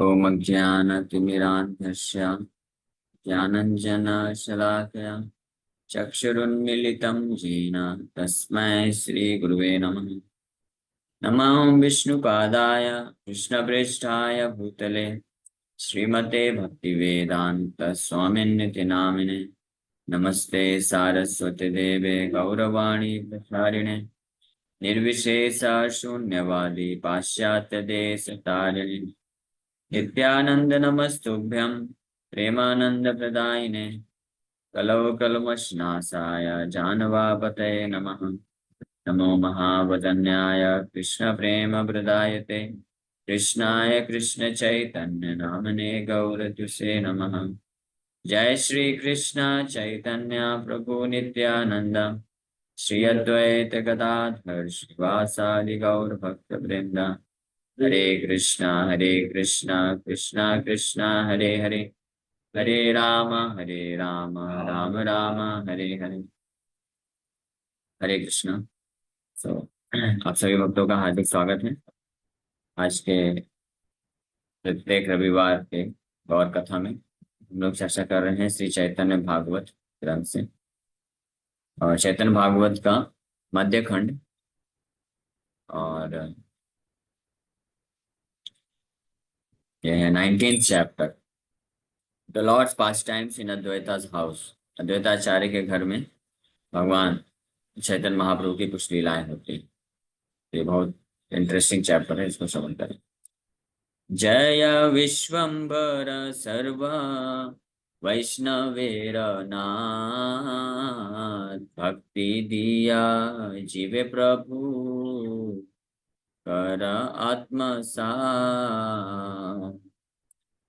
ओम अज्ञानतिमिरान्धस्य ज्ञानञ्जनशलाकया चक्षुरुन्मीलितं येन तस्मै श्रीगुरुवे नमः। नमो विष्णुपादाय कृष्णप्रेष्ठाय भूतले श्रीमते भक्तिवेदान्त स्वामिन्निति नामिने। नमस्ते सारस्वती देवे गौरवाणी प्रचारिणे निर्विशेष शून्यवादी पाश्चात्य देश तारिणे नित्यानंद नमस्तुभ्यं प्रेमानंद प्रदायिने कलौ कलमशनासाय जानवापतये नमः। नमो महावदन्याय कृष्ण प्रेम प्रदायते कृष्णाय कृष्ण चैतन्य नामने गौरतुसे नमः। जय श्री कृष्ण चैतन्य प्रभु नित्यानंद श्री अद्वैत गदाधर श्रीवासादि गौर भक्त वृंद। हरे कृष्णा कृष्णा कृष्णा हरे हरे हरे राम राम राम हरे हरे। हरे कृष्णा। सो आप सभी भक्तों का हार्दिक स्वागत है आज के प्रत्येक रविवार के गौर कथा में। हम लोग चर्चा कर रहे हैं श्री चैतन्य भागवत ग्रंथ से और चैतन्य भागवत का मध्य खंड और यह है 19th chapter the Lord's pastimes in Advaita's house. Advaitacharya के घर में भगवान चैतन्य महाप्रभु की कुछ लीलाएं होती हैं। ये बहुत इंटरेस्टिंग चैप्टर है, इसको श्रवण करें। जय विश्वम्बर सर्व वैष्णवेर नाथ भक्ति दिया जीवे प्रभु कर आत्मसात।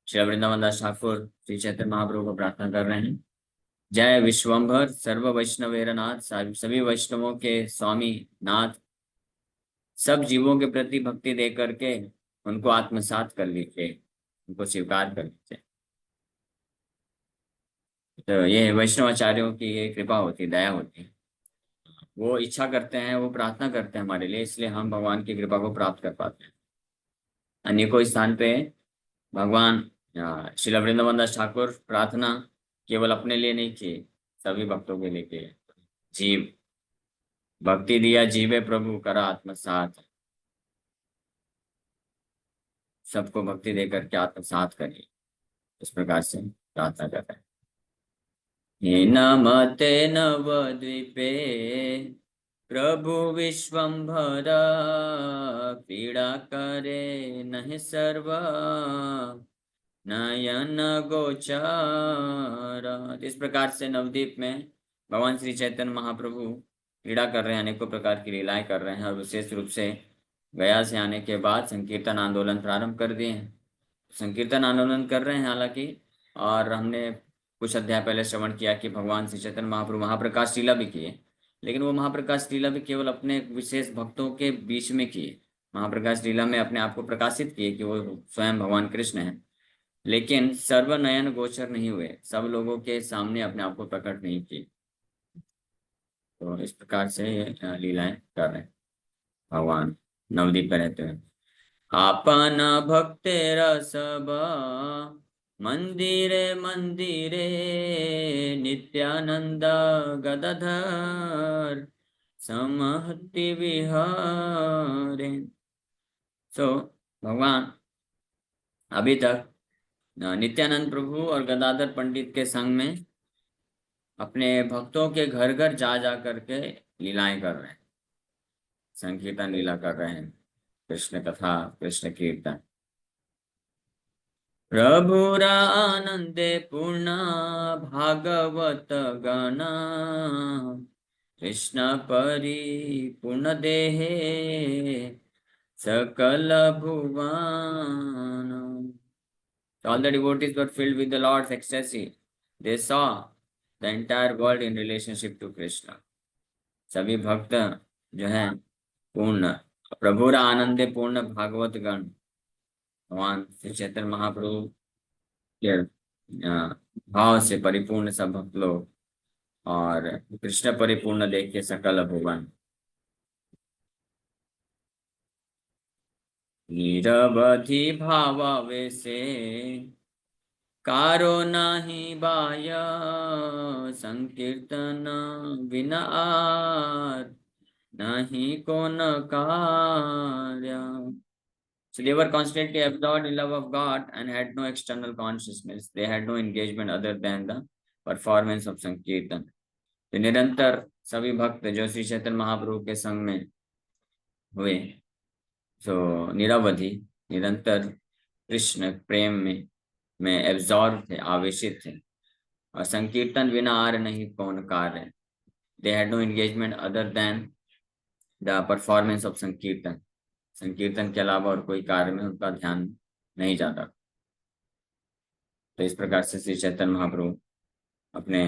श्री वृंदावन दास ठाकुर श्री चैतन्य महाप्रभु को प्रार्थना कर रहे हैं। जय विश्वम्भर सर्व वैष्णवेर नाथ, सभी वैष्णवों के स्वामी नाथ, सब जीवों के प्रति भक्ति दे करके उनको आत्मसात कर लीजिए, उनको स्वीकार कर लीजिए। तो ये वैष्णवाचार्यों की ये कृपा होती, दया होती है। वो इच्छा करते हैं, वो प्रार्थना करते हैं हमारे लिए, इसलिए हम भगवान की कृपा को प्राप्त कर पाते हैं। अनेकों स्थान पे भगवान श्रील वृंदावन दास ठाकुर प्रार्थना केवल अपने लिए नहीं की, सभी भक्तों के लिए की। जीव भक्ति दिया जीवे प्रभु करा आत्मसात, सबको भक्ति देकर के आत्मसात करिए, इस प्रकार से प्रार्थना करते हैं। ये नमते नवद्वीपे प्रभु विश्वम्भर पीड़ा करे नहीं सर्व नयन गोचर। इस प्रकार से नवद्वीप में भगवान श्री चैतन्य महाप्रभु क्रीड़ा कर रहे हैं, अनेकों प्रकार की लीलाएं कर रहे हैं और विशेष रूप से गया से आने के बाद संकीर्तन आंदोलन प्रारंभ कर दिए हैं। संकीर्तन आंदोलन कर रहे हैं हालांकि, और हमने कुछ अध्याय पहले श्रवण किया कि भगवान श्री चैतन्य महाप्रभु महाप्रकाश लीला भी किए, लेकिन वो महाप्रकाश लीला भी केवल अपने विशेष भक्तों के बीच में किए। महाप्रकाश लीला में अपने आप को प्रकाशित किए कि वो स्वयं भगवान कृष्ण हैं, लेकिन सर्वनयन गोचर नहीं हुए, सब लोगों के सामने अपने आप को प्रकट नहीं किए। तो इस प्रकार से लीलाएं कर रहे हैं भगवान नवद्वीप पर रहते हुए। आपन भक्तेर सब मंदिरे मंदिरे नित्यानंद गदाधर समहति विहारे। सो भगवान अभी तक नित्यानंद प्रभु और गदाधर पंडित के संग में अपने भक्तों के घर घर जा जा करके लीलाएं कर रहे हैं, संकीर्तन लीला कर रहे हैं, कृष्ण कथा कृष्ण कीर्तन। प्रभुरानन्दे पूर्णा भागवत गणा कृष्ण परिपूर्ण देहे सकल भुवन। All the devotees were filled with the Lord's ecstasy. They saw the entire world in relationship to Krishna. सभी भक्त जो है पूर्ण प्रभुरा आनंदे पूर्ण भागवत गण, भगवान श्री चैतन्य महाप्रभु के भाव से परिपूर्ण सब भक्त लोग और कृष्ण परिपूर्ण देख के सकल भुवन। निरवधि भावावेशे कारो नाही बाय संकीर्तन बिना आर नहीं कोन कार्य. So they were constantly absorbed in love of God and had no external consciousness. They had no engagement other than the performance of Sankirtan. तो निरंतर सभी भक्त जो श्री चैतन्य महाप्रभु के संग में हुए, सो निरवधि निरंतर कृष्ण प्रेम में एब्जॉर्ब थे, आवेशित थे. और संकीर्तन बिना आर नहीं कौन कार्य. They had no engagement other than the performance of sankirtan. संकीर्तन के अलावा और कोई कार्य में उनका ध्यान नहीं जाता. तो इस प्रकार से श्री चैतन्य महाप्रभु अपने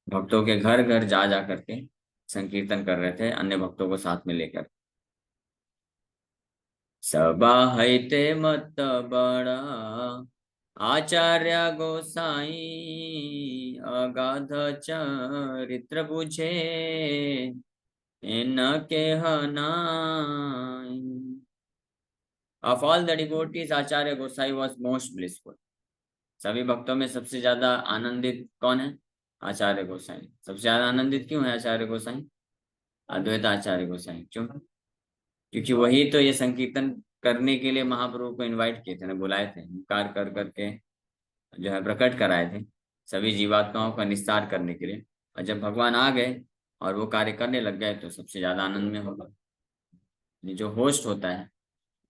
भक्तों के घर घर जा जा करके संकीर्तन कर रहे थे, अन्य भक्तों को साथ में लेकर. सबाहते मत बड़ा आचार्य गोसाई अगाध चरित्र बुझे इन कहनाई. Of all the devotees, Acharya Gosai was most blissful. सभी भक्तों में सबसे ज्यादा आनंदित कौन है? आचार्य गोसाई. सबसे ज्यादा आनंदित क्यों है आचार्य गोसाई? अद्वैत आचार्य गोसाई. क्यों? क्योंकि वही तो ये संकीर्तन करने के लिए महाप्रभु को इनवाइट किए थे ना, बुलाए थे, इनकार कर करके जो है प्रकट कराए थे सभी जीवात्माओं का निस्तार करने के लिए. और जब भगवान आ गए और वो कार्य करने लग गए तो सबसे ज्यादा आनंद में होगा. जो होस्ट होता है,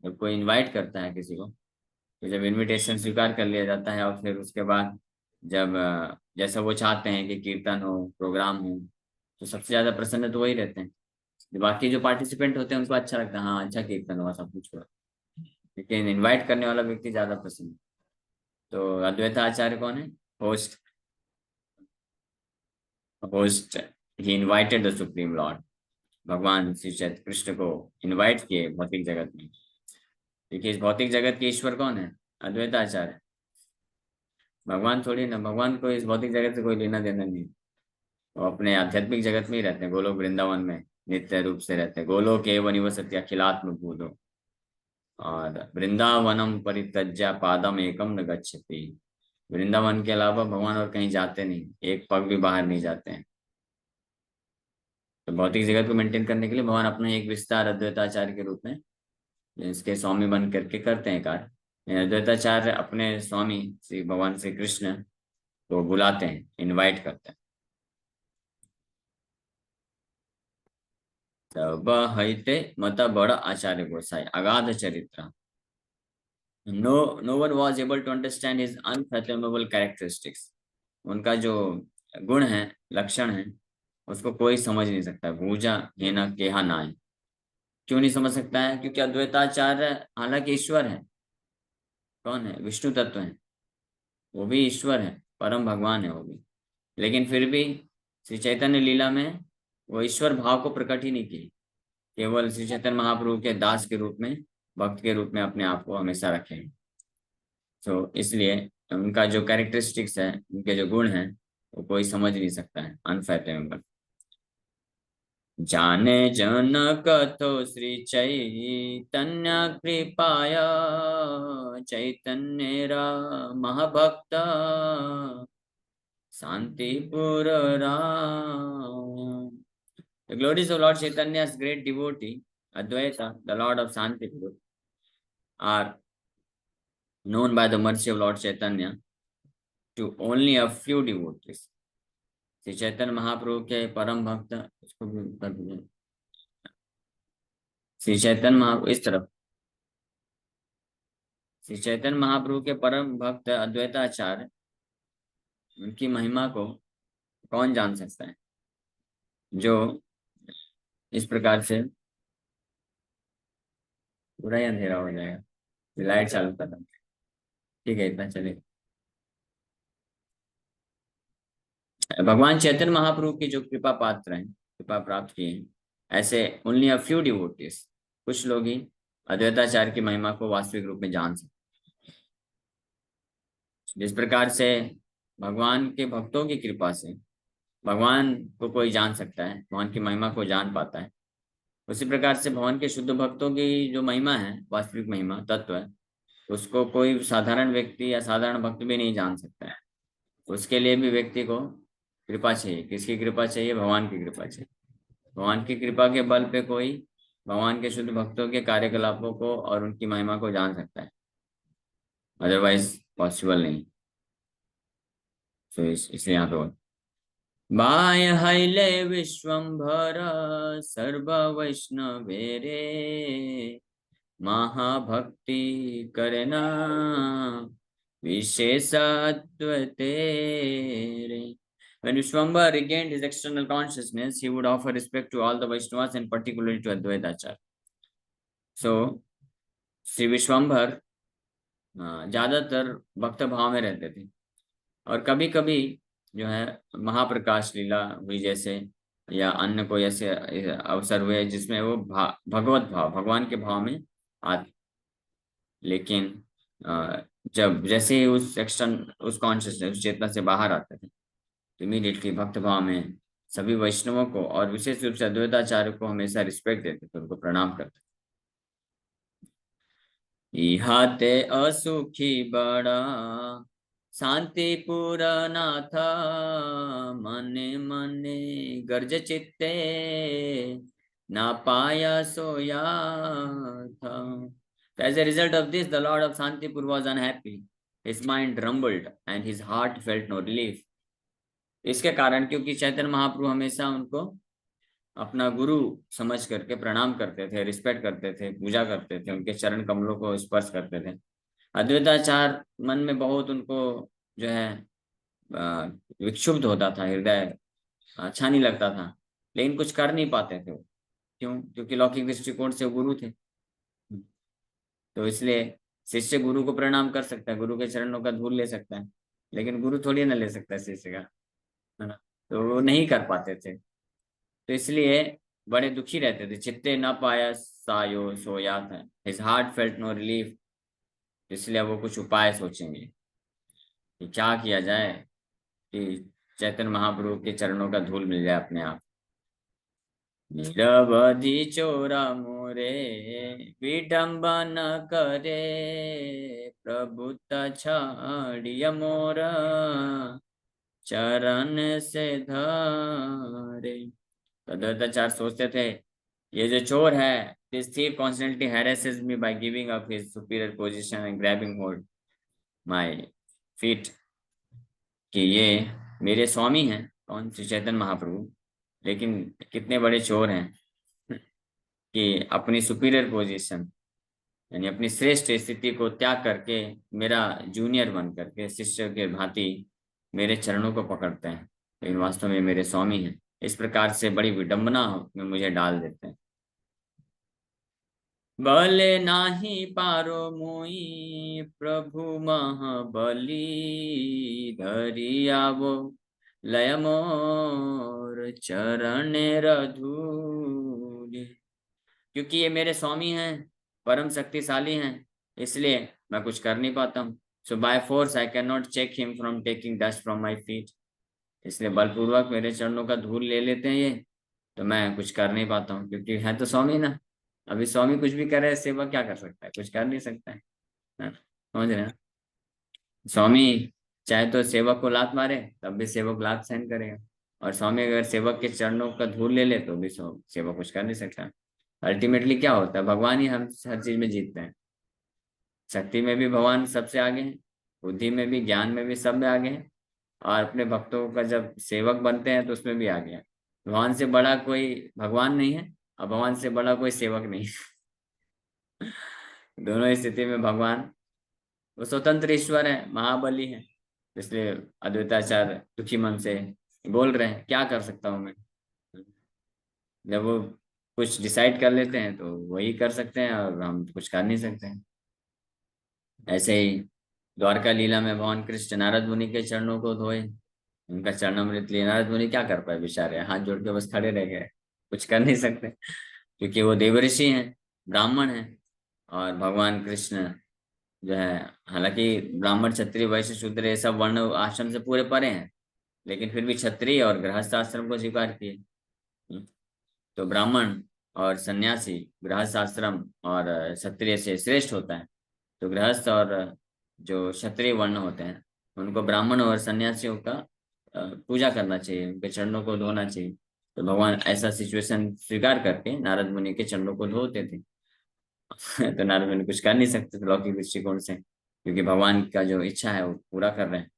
जब कोई इनवाइट करता है किसी को, तो जब इनविटेशन स्वीकार कर लिया जाता है और फिर उसके बाद जब जैसा वो चाहते हैं कि कीर्तन हो, प्रोग्राम हो, तो सबसे ज्यादा प्रसन्न तो वही रहते हैं. बाकी जो पार्टिसिपेंट होते हैं उनको अच्छा लगता है, हाँ अच्छा कीर्तन हुआ, सब कुछ हुआ, लेकिन इनवाइट करने वाला व्यक्ति ज्यादा प्रसन्न. तो अद्वैत आचार्य कौन है? Host. Host he invited the supreme Lord. भगवान श्री चैतन्य कृष्ण को इनवाइट किए भौतिक जगत में. देखिए इस भौतिक जगत के ईश्वर कौन है? अद्वैत आचार्य. भगवान थोड़ी ना, भगवान को इस भौतिक जगत से कोई लेना देना नहीं. वो अपने आध्यात्मिक जगत में ही रहते हैं, गोलोक वृंदावन में नित्य रूप से रहते हैं. गोलोक एव निवसति अखिलात्म भूतो और वृंदावनम परित्यज्य पादम एकम न गच्छति. वृंदावन के अलावा भगवान और कहीं जाते नहीं, एक पग भी बाहर नहीं जाते हैं. तो भौतिक जगत को मेंटेन करने के लिए भगवान अपना एक विस्तार अद्वैताचार्य के रूप में इसके स्वामी बन करके करते हैं कार्य. अद्वैताचार्य अपने स्वामी श्री भगवान श्री कृष्ण को बुलाते हैं, इनवाइट करते हैं. बहते मत बड़ आचार्य गोसाई अगाध चरित्र. No one was able to understand his unfathomable characteristics. उनका जो गुण है, लक्षण है, उसको कोई समझ नहीं सकता. भूजा हेना केहा नाय. क्यों नहीं समझ सकता है? क्योंकि अद्वैताचार्य हालांकि ईश्वर है. कौन है? विष्णु तत्व है, वो भी ईश्वर है, परम भगवान है वो भी. लेकिन फिर भी श्री चैतन्य लीला में वो ईश्वर भाव को प्रकट ही नहीं किए. केवल श्री चैतन्य महाप्रभु के दास के रूप में, भक्त के रूप में अपने आप को हमेशा रखे. तो इसलिए उनका जो कैरेक्टरिस्टिक्स है, उनके जो गुण हैं, वो कोई समझ नहीं सकता है. अनफैथोमेबल. जाने जन कथो श्री चैतन्य कृपाया चैतन्य महाभक्त Shantipur Ram. The glories of Lord Chaitanya's great devotee, Advaita, the Lord of Santipur, are known by the mercy of Lord Chaitanya to only a few devotees. Shri Chaitanya Mahaprabhu के परम भक्त, इसको भी कर दीजिए. श्री चैतन्य महाप्रभु इस तरफ. श्री चैतन्य महाप्रभु के परम भक्त अद्वैताचार्य, उनकी महिमा को कौन जान सकता है? जो इस प्रकार से पूरा ही अंधेरा हो जाएगा. लाइट चालू कर दो. ठीक है, इतना चलेगा. भगवान चैतन्य महाप्रभु की जो कृपा पात्र हैं, कृपा प्राप्त किए हैं, ऐसे ओनली अ फ्यू डिवोटीज, कुछ लोग ही अद्वैताचार्य की महिमा को वास्तविक रूप में जान सकते. जिस प्रकार से भगवान के भक्तों की कृपा से भगवान को कोई जान सकता है, भगवान की महिमा को जान पाता है, उसी प्रकार से भगवान के शुद्ध भक्तों की जो महिमा है, वास्तविक महिमा तत्व है, उसको कोई साधारण व्यक्ति या साधारण भक्त भी नहीं जान सकता है। उसके लिए भी व्यक्ति को कृपा चाहिए। किसकी कृपा चाहिए? भगवान की कृपा चाहिए। भगवान की कृपा के बल पे कोई भगवान के शुद्ध भक्तों के कार्यकलापों को और उनकी महिमा को जान सकता है, अदरवाइज पॉसिबल नहीं। तो इसलिए यहाँ पे बाय हैले विश्वम्भर सर्व वैष्णवेरे महाभक्ति करना विशेषत्व तेरे। When Vishwambar regained his external consciousness, he would offer respect to all the Vaishnavas and particularly to Advaita Acharya. So, Shri विश्वम्भर ज्यादातर भक्त भाव में रहते थे, और कभी कभी जो है महाप्रकाश लीला हुई जैसे, या अन्य कोई ऐसे अवसर हुए जिसमें वो भगवत भाव, भगवान के भाव में आते। लेकिन जब जैसे ही उस कॉन्शियसनेस, उस चेतना से बाहर आते थे, तो इमीडिएटली भक्त भाव में सभी वैष्णवों को और विशेष रूप से अद्वैताचार्य को हमेशा रिस्पेक्ट देते थे, उनको प्रणाम करते। इहाते असुखी बड़ा शांतिपुर नाथ मने मने गर्ज चित्ते ना पाया सोया था। As a result of this, the Lord of Shantipur was unhappy. His mind rumbled and his heart felt no relief. इसके कारण, क्योंकि चैतन्य महाप्रभु हमेशा उनको अपना गुरु समझ करके प्रणाम करते थे, रिस्पेक्ट करते थे, पूजा करते थे, उनके चरण कमलों को स्पर्श करते थे। अद्वैताचार मन में बहुत उनको जो है विक्षुब्ध होता था, हृदय अच्छा नहीं लगता था, लेकिन कुछ कर नहीं पाते थे। क्यों? क्योंकि लौकिक दृष्टिकोण से गुरु थे। तो इसलिए शिष्य गुरु को प्रणाम कर सकता है, गुरु के चरणों का धूल ले सकता है, लेकिन गुरु थोड़ी ना ले सकता है शिष्य का, है ना? तो वो नहीं कर पाते थे। तो इसलिए बड़े दुखी रहते थे। चित्ते न पाया सायो सोया था, his heart felt no relief. इसलिए वो कुछ उपाय सोचेंगे कि क्या किया जाए कि चैतन्य महाप्रभु के चरणों का धूल मिल जाए अपने आप। निरवधि चोरा मोरे विडंबन करे प्रभुता छाड़िय मोरा चरण से धरे। अद्वैताचार्य सोचते थे, ये जो चोर है, this thief constantly harasses me by giving up his superior position and grabbing hold my feet, कि ये मेरे स्वामी हैं, कौन? श्री चैतन्य महाप्रभु, लेकिन कितने बड़े चोर हैं कि अपनी सुपीरियर पोजीशन यानी अपनी श्रेष्ठ स्थिति को त्याग करके मेरा जूनियर बन करके शिष्य के भांति मेरे चरणों को पकड़ते हैं, लेकिन वास्तव में मेरे स्वामी हैं। इस प्रकार से बड़ी विडंबना में मुझे डाल देते हैं। बले नाही पारो मोई प्रभु महाबली धरी आवो लय मोर चरण रधूली। क्योंकि ये मेरे स्वामी हैं, परम शक्तिशाली हैं, इसलिए मैं कुछ कर नहीं पाता हूँ। So by force I can not check him from taking dust from my feet. इसलिए बलपूर्वक मेरे चरणों का धूल ले लेते हैं ये, तो मैं कुछ कर नहीं पाता हूँ, क्योंकि है तो स्वामी ना। अभी स्वामी कुछ भी करे, सेवा क्या कर सकता है? कुछ कर नहीं सकता है, समझ रहे हैं? स्वामी चाहे तो सेवक को लात मारे, तब भी सेवक लात सहन करेगा, और स्वामी अगर सेवक के चरणों का धूल ले ले तो भी सेवक कुछ कर नहीं सकता। अल्टीमेटली क्या होता है? भगवान ही हम हर चीज में जीतते हैं। शक्ति में भी भगवान सबसे आगे हैं, बुद्धि में भी, ज्ञान में भी, सब में आगे हैं, और अपने भक्तों का जब सेवक बनते हैं तो उसमें भी आगे हैं। भगवान से बड़ा कोई भगवान नहीं है, और भगवान से बड़ा कोई सेवक नहीं है। दोनों स्थिति में भगवान वो स्वतंत्र ईश्वर है, महाबली है। इसलिए अद्वैताचार्य दुखी मन से बोल रहे हैं, क्या कर सकता हूँ मैं? जब वो कुछ डिसाइड कर लेते हैं तो वही कर सकते हैं, और हम कुछ कर नहीं सकते हैं। ऐसे ही द्वारका लीला में भगवान कृष्ण नारद मुनि के चरणों को धोए, उनका चरणामृत लिए। नारद मुनि क्या कर पाए बेचारे? हाथ जोड़ के बस खड़े रह गए, कुछ कर नहीं सकते, क्योंकि वो देवऋषि हैं, ब्राह्मण हैं। और भगवान कृष्ण जो है, हालांकि ब्राह्मण, क्षत्रिय, वैश्य, शूद्र ये सब वर्ण आश्रम से पूरे परे हैं, लेकिन फिर भी क्षत्रिय और गृहस्थ आश्रम को स्वीकार किए। तो ब्राह्मण और सन्यासी गृहस्थ आश्रम और क्षत्रिय से श्रेष्ठ होता है। तो गृहस्थ और जो क्षत्रिय वर्ण होते हैं उनको ब्राह्मण और सन्यासियों का पूजा करना चाहिए, उनके चरणों को धोना चाहिए। तो भगवान ऐसा सिचुएशन स्वीकार करके नारद मुनि के चरणों को धोते थे। तो नारद मुनि कुछ कर नहीं सकते थे लौकिक दृष्टिकोण से, क्योंकि भगवान का जो इच्छा है वो पूरा कर रहे हैं।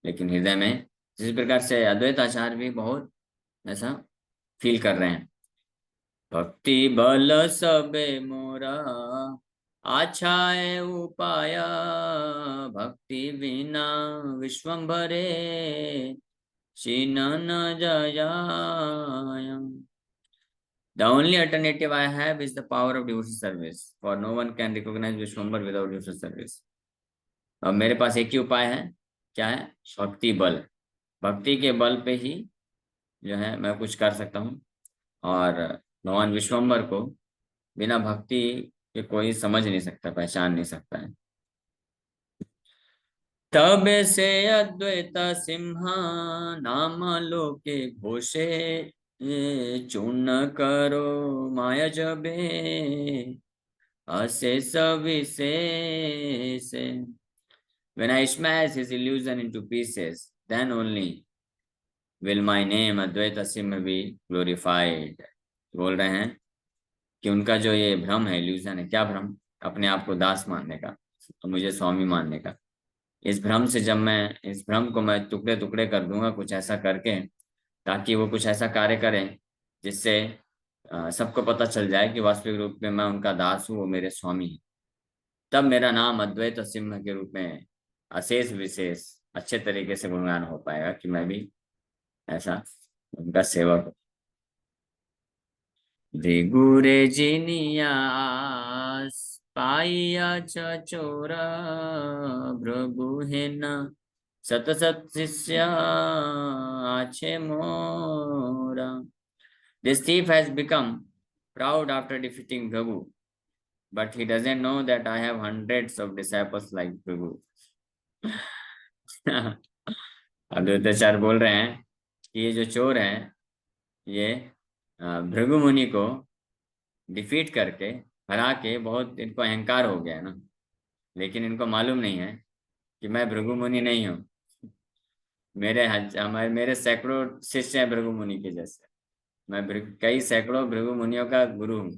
लेकिन हृदय में जिस प्रकार से अद्वैत आचार्य भी बहुत ऐसा फील कर रहे हैं। भक्ति बल सबे मोरा आछाए उपाय, भक्ति बिना विश्वम्भरे शीनन जयाय। The only alternative I have is the power of devotional service, for no one can recognize Vishwambar without devotional service. अब मेरे पास एक ही उपाय है, क्या है? भक्ति बल। भक्ति के बल पे ही जो है मैं कुछ कर सकता हूँ, और भगवान विश्वम्बर को बिना भक्ति के कोई समझ नहीं सकता, पहचान नहीं सकता है। तब से अद्वैत सिंह नाम लोके घोषे, ये चूर्ण करो माया जबे अशेष विशेष। When I smash his illusion into pieces, then only will my name Advaita Simha be glorified। बोल रहे हैं कि उनका जो ये भ्रम है, इल्यूजन है, क्या भ्रम? अपने आप को दास मानने का, तो मुझे स्वामी मानने का। इस भ्रम से जब मैं, इस भ्रम को मैं टुकड़े टुकड़े कर दूंगा कुछ ऐसा करके, ताकि वो कुछ ऐसा कार्य करें जिससे सबको पता चल जाए कि वास्तविक रूप में मैं उनका दास हूँ, वो मेरे स्वामी हैं। तब मेरा नाम अद्वैत सिंह के रूप में अशेष विशेष अच्छे तरीके से गुणगान हो पाएगा कि मैं भी ऐसा उनका सेवक हूँ। भृगुरे जिनियास पाइया चचोरा, भृगु है न सत सत शिष्य आछे मोरा। This thief has become proud after defeating Bhrigu, but he doesn't know that I have hundreds of disciples like Bhrigu। Advaitacharya बोल रहे हैं कि ये जो चोर है, ये भृगु मुनि को डिफीट करके, हरा के, बहुत इनको अहंकार हो गया है ना। लेकिन इनको मालूम नहीं है कि मैं भृगु मुनि नहीं हूँ। मेरे सैकड़ों शिष्य हैं भृगु मुनि के जैसे। मैं कई सैकड़ों भृगु मुनियों का गुरु हूँ,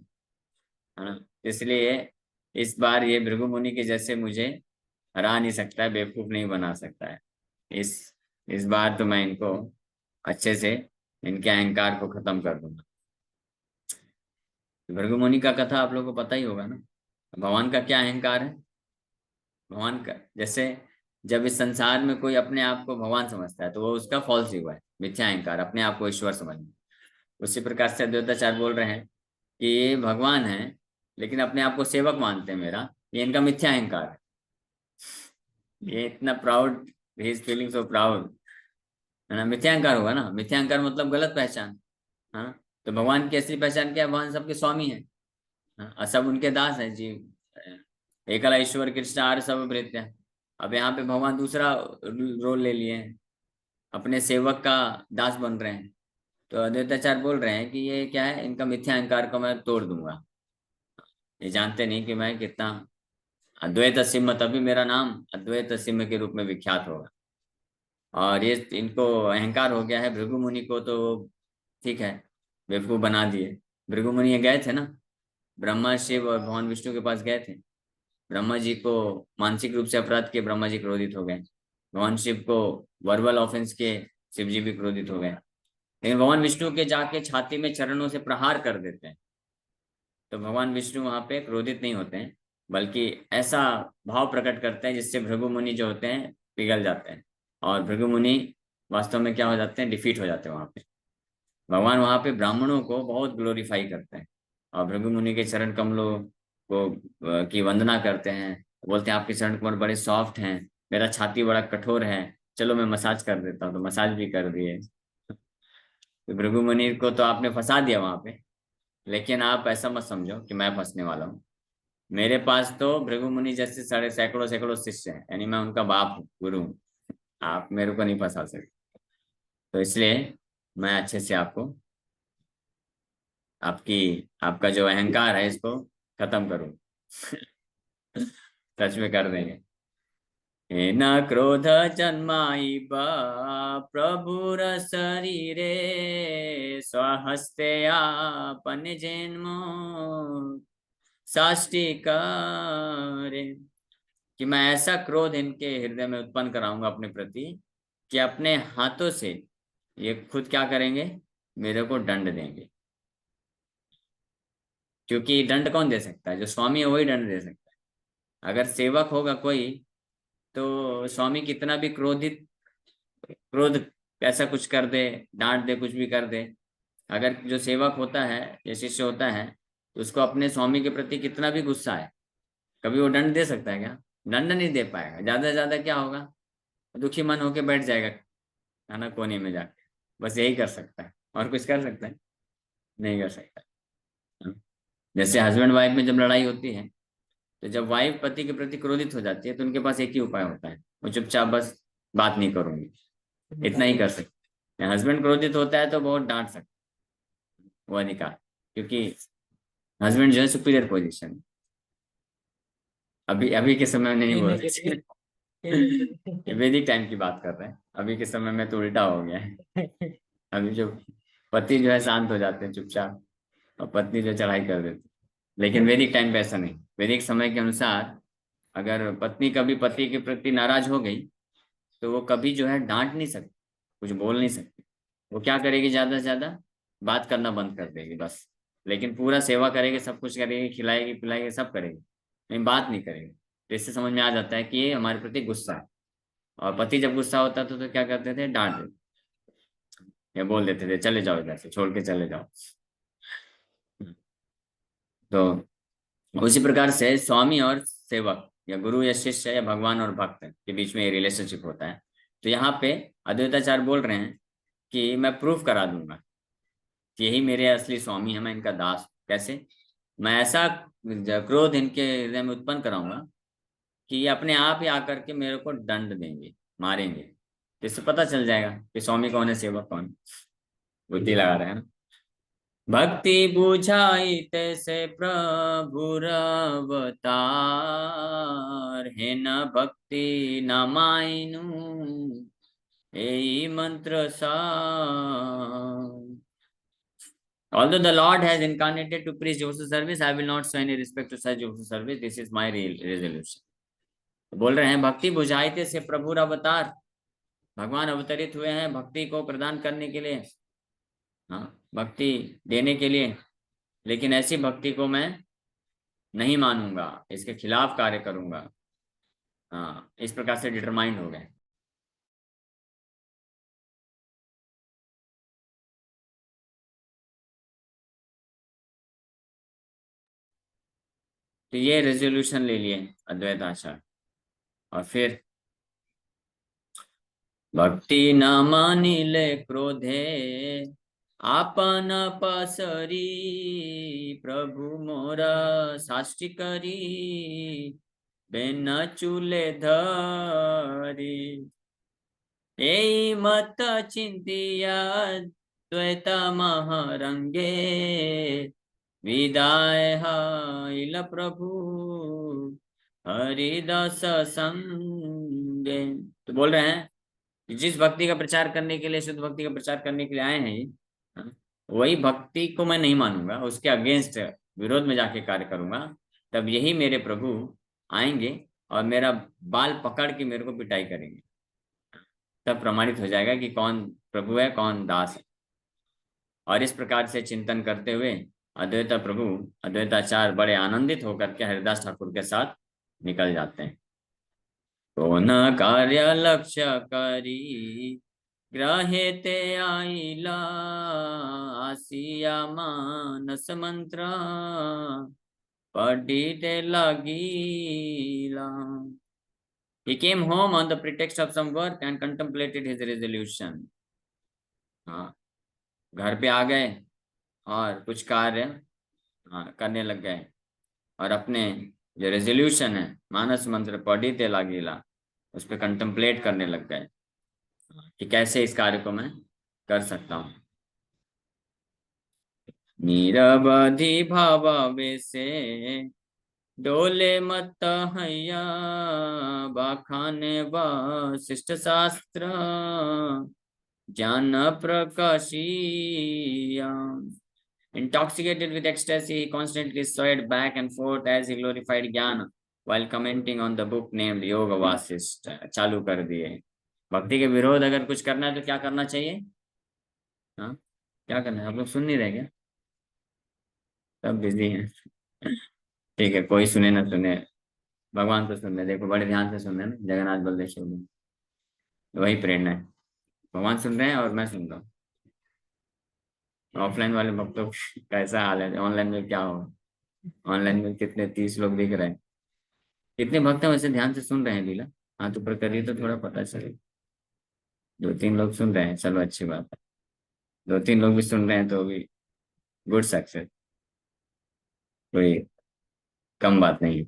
है ना। इसलिए इस बार ये भृगु मुनि के जैसे मुझे हरा नहीं सकता है, बेवकूफ नहीं बना सकता है। इस इस बार तो मैं इनको अच्छे से, इनके अहंकार को खत्म कर दूंगा। भृगु मुनि का कथा आप लोगों को पता ही होगा ना। भगवान का क्या अहंकार है? भगवान का जैसे, जब इस संसार में कोई अपने आप को भगवान समझता है तो वो उसका फॉल्स ईगो है, मिथ्या अहंकार, अपने आप को ईश्वर समझना। उसी प्रकार से अद्वैताचार्य बोल रहे हैं कि ये भगवान है लेकिन अपने आप को सेवक मानते हैं मेरा, ये इनका मिथ्या अहंकार है। ये इतना proud, he is feeling so proud, है ना। मिथ्या अहंकार होगा ना, मिथ्या अहंकार मतलब गलत पहचान, है ना। तो भगवान की असली पहचान क्या है? भगवान सबके स्वामी है, हाँ, सब उनके दास है जी। एकला ईश्वर कृष्ण आर्य सब भृत्य। अब यहाँ पे भगवान दूसरा रोल ले लिए हैं, अपने सेवक का दास बन रहे हैं। तो अद्वैताचार्य बोल रहे हैं कि ये क्या है, इनका मिथ्या अहंकार को मैं तोड़ दूंगा। ये जानते नहीं कि मैं कितना अद्वैत सिंह, तभी मेरा नाम अद्वैत सिंह के रूप में विख्यात होगा। और ये इनको अहंकार हो गया है। भृगु मुनि को तो ठीक है, बेवकूफ बना दिए। भृगु मुनि ये गए थे ना, ब्रह्मा शिव और भगवान विष्णु के पास गए थे। ब्रह्मा जी को मानसिक रूप से अपराध किए, ब्रह्मा जी क्रोधित हो गए। भगवान शिव को वर्बल ऑफेंस किए, शिव जी भी क्रोधित हो गए। लेकिन भगवान विष्णु के जाके छाती में चरणों से प्रहार कर देते हैं, तो भगवान विष्णु वहां पे क्रोधित नहीं होते हैं, बल्कि ऐसा भाव प्रकट करते हैं जिससे भृगु मुनि जो होते हैं पिघल जाते हैं। और भृगु मुनि वास्तव में क्या हो जाते हैं? डिफीट हो जाते हैं वहां पे। भगवान वहां पे ब्राह्मणों को बहुत ग्लोरीफाई करते हैं, और भृगु मुनि के चरण कमलों को की वंदना करते हैं। बोलते हैं आपके चरण कमल बड़े सॉफ्ट हैं, मेरा छाती बड़ा कठोर है, चलो मैं मसाज कर देता हूँ। तो मसाज भी कर दिए। तो भृगु मुनि को तो आपने फंसा दिया वहां पे, लेकिन आप ऐसा मत समझो कि मैं फंसने वाला हूँ। मेरे पास तो भृगु मुनि जैसे साढ़े सैकड़ों सैकड़ों शिष्य हैं, यानी मैं उनका बाप हूँ, गुरु हूँ। आप मेरे को नहीं फंसा सकते। तो इसलिए मैं अच्छे से आपको आपका जो अहंकार है इसको खत्म करो। सच में कर देंगे। न क्रोध जन्माइब प्रभुर शरीरे स्वहस्ते आपन जन्म साष्टी करे। कि मैं ऐसा क्रोध इनके हृदय में उत्पन्न कराऊंगा अपने प्रति कि अपने हाथों से ये खुद क्या करेंगे, मेरे को दंड देंगे। क्योंकि दंड कौन दे सकता है? जो स्वामी है वही दंड दे सकता है। अगर सेवक होगा कोई, तो स्वामी कितना भी क्रोध ऐसा कुछ कर दे, डांट दे, कुछ भी कर दे, अगर जो सेवक होता है या शिष्य होता है, तो उसको अपने स्वामी के प्रति कितना भी गुस्सा है, कभी वो दंड दे सकता है क्या? दंड नहीं दे पाएगा। ज्यादा से ज्यादा क्या होगा, दुखी मन होके बैठ जाएगा है ना, कोने में जाके। बस यही कर सकता है, और कुछ कर सकता है? नहीं कर सकता। जैसे हस्बैंड वाइफ में जब लड़ाई होती है, तो जब वाइफ पति के प्रति क्रोधित हो जाती है, तो उनके पास एक ही उपाय होता है, वो चुपचाप बस बात नहीं करूंगी, इतना ही कर सकते। हस्बैंड क्रोधित होता है तो बहुत डांट सकते, वो अधिकार। क्योंकि हस्बैंड जो है सुपीरियर पोजीशन। अभी अभी के समय में नहीं बोल सकते। वैदिक टाइम की बात कर रहे हैं, अभी के समय में तो उल्टा हो गया है। अभी जो पति जो है शांत हो जाते हैं चुपचाप, और पत्नी जो चढ़ाई कर देती। लेकिन वैदिक टाइम पे ऐसा नहीं। वैदिक समय के अनुसार अगर पत्नी कभी पति के प्रति नाराज हो गई, तो वो कभी जो है डांट नहीं सकती, कुछ बोल नहीं सकती। वो क्या करेगी, ज्यादा से ज्यादा बात करना बंद कर देगी बस। लेकिन पूरा सेवा करेगी, सब कुछ करेगी, खिलाएगी पिलाएगी, सब करेगी, लेकिन बात नहीं करेगी। तो इससे समझ में आ जाता है कि ये हमारे प्रति गुस्सा है। और पति जब गुस्सा होता था तो क्या करते थे, डांट देते या बोल देते थे चले जाओ इधर से, छोड़ के चले जाओ। तो उसी प्रकार से स्वामी और सेवक, या गुरु या शिष्य, या भगवान और भक्त के बीच में ये रिलेशनशिप होता है। तो यहाँ पे अद्वैताचार्य बोल रहे हैं कि मैं प्रूफ करा दूंगा कि यही मेरे असली स्वामी है, मैं इनका दास हूं। कैसे? मैं ऐसा क्रोध इनके हृदय में उत्पन्न कराऊंगा कि ये अपने आप ही आकर के मेरे को दंड देंगे, मारेंगे। तो इससे पता चल जाएगा कि स्वामी कौन है, सेवक कौन है। बुद्धि लगा रहे हैं ना। भक्ति बुझाई तैसे प्रभुर अवतार, है न भक्ति न मायनु यही मंत्र सार। Although the Lord has incarnated to preach devotional service, I will not show any respect to such devotional service. This is my real resolution. बोल रहे हैं भक्ति बुझाइते से प्रभुर अवतार, भगवान अवतरित हुए हैं भक्ति को प्रदान करने के लिए, हाँ, भक्ति देने के लिए। लेकिन ऐसी भक्ति को मैं नहीं मानूंगा, इसके खिलाफ कार्य करूंगा। हाँ, इस प्रकार से डिटरमाइंड हो गए। तो ये रेजोल्यूशन ले लिए अद्वैत आचार्य। और फिर भक्ति न मानिले क्रोधे आपन पसरी, प्रभु मोरा साष्टी करी बेन चूले धरी। ए मत चिंतिया द्वैत महरंगे, विदाय हाइल प्रभु हरिदास संगे। तो बोल रहे हैं कि जिस भक्ति का प्रचार करने के लिए, शुद्ध भक्ति का प्रचार करने के लिए आए हैं ये, हाँ, वही भक्ति को मैं नहीं मानूंगा, उसके अगेंस्ट, विरोध में जाके कार्य करूंगा। तब यही मेरे प्रभु आएंगे और मेरा बाल पकड़ के मेरे को पिटाई करेंगे। तब प्रमाणित हो जाएगा कि कौन प्रभु है, कौन दास है। और इस प्रकार से चिंतन करते हुए अद्वैताचार्य बड़े आनंदित होकर के हरिदास ठाकुर के साथ निकल जाते हैं। तो न कार्य लक्ष्य करी ग्रहे ते आईला, आसिया मानस मंत्र पढ़िते लगीला। He came home on the pretext of some work and contemplated his resolution. हाँ, घर पे आ गए और कुछ कार्य, हाँ, करने लग गए, और अपने जो रेजोल्यूशन है, मानस मंत्र पढ़िते लागिला, उस पर कंtemplate करने लग गए कि कैसे इस कार्य को मैं कर सकता हूँ। निरवधि भावावेशे डोले मत हैया बाखाने वशिष्ठ शास्त्र ज्ञान प्रकाशिया। Intoxicated with ecstasy, he constantly swayed back and forth as he glorified ज्ञान while commenting on the book named Yoga Vasisht। चालू कर दिए। भक्ति के विरोध अगर कुछ करना है तो क्या करना चाहिए? हाँ, क्या करना है? आप लोग सुन नहीं रहे क्या? सब बिजी हैं। ठीक है, कोई सुने ना सुने, भगवान तो सुन रहे। देखो बड़े ध्यान से सुन रहे हैं ना, जगन्नाथ बलदेव शिव, वही प्रेरणा है। भगवान सुन रहे हैं और मैं सुन रहा हूँ। ऑफलाइन वाले भक्तों का ऐसा हाल है, ऑनलाइन में क्या हो? ऑनलाइन में कितने 30 लोग दिख रहे हैं। कितने भक्त हैं वैसे ध्यान से सुन रहे हैं लीला? हाथ ऊपर करिए तो थोड़ा पता चले। 2-3 लोग सुन रहे हैं, चलो अच्छी बात है। 2-3 लोग भी सुन रहे हैं तो भी गुड सक्सेस, कोई कम बात नहीं है।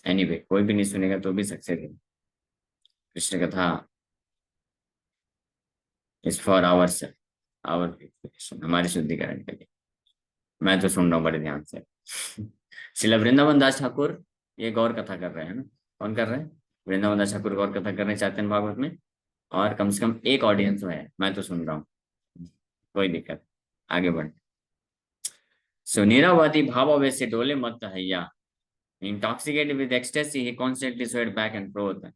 एनीवे, कोई भी नहीं सुनेगा तो भी सक्सेस है। Krishna katha is for our self, our हमारे शुद्धिकरण के लिए। मैं तो सुन रहा हूँ बड़े ध्यान से। श्रील वृंदावन दास ठाकुर ये गौर कथा कर रहे हैं ना। कौन कर रहे हैं? वृंदावन दास ठाकुर गौर कथा कर रहे हैं चैतन्य भागवत में। और कम से कम एक ऑडियंस है, मैं तो सुन रहा हूँ। कोई दिक्कत, आगे बढ़। सो निरावधि भावावेश से डोले मत हैया, intoxicated with ecstasy he constantly swayed back and fourth.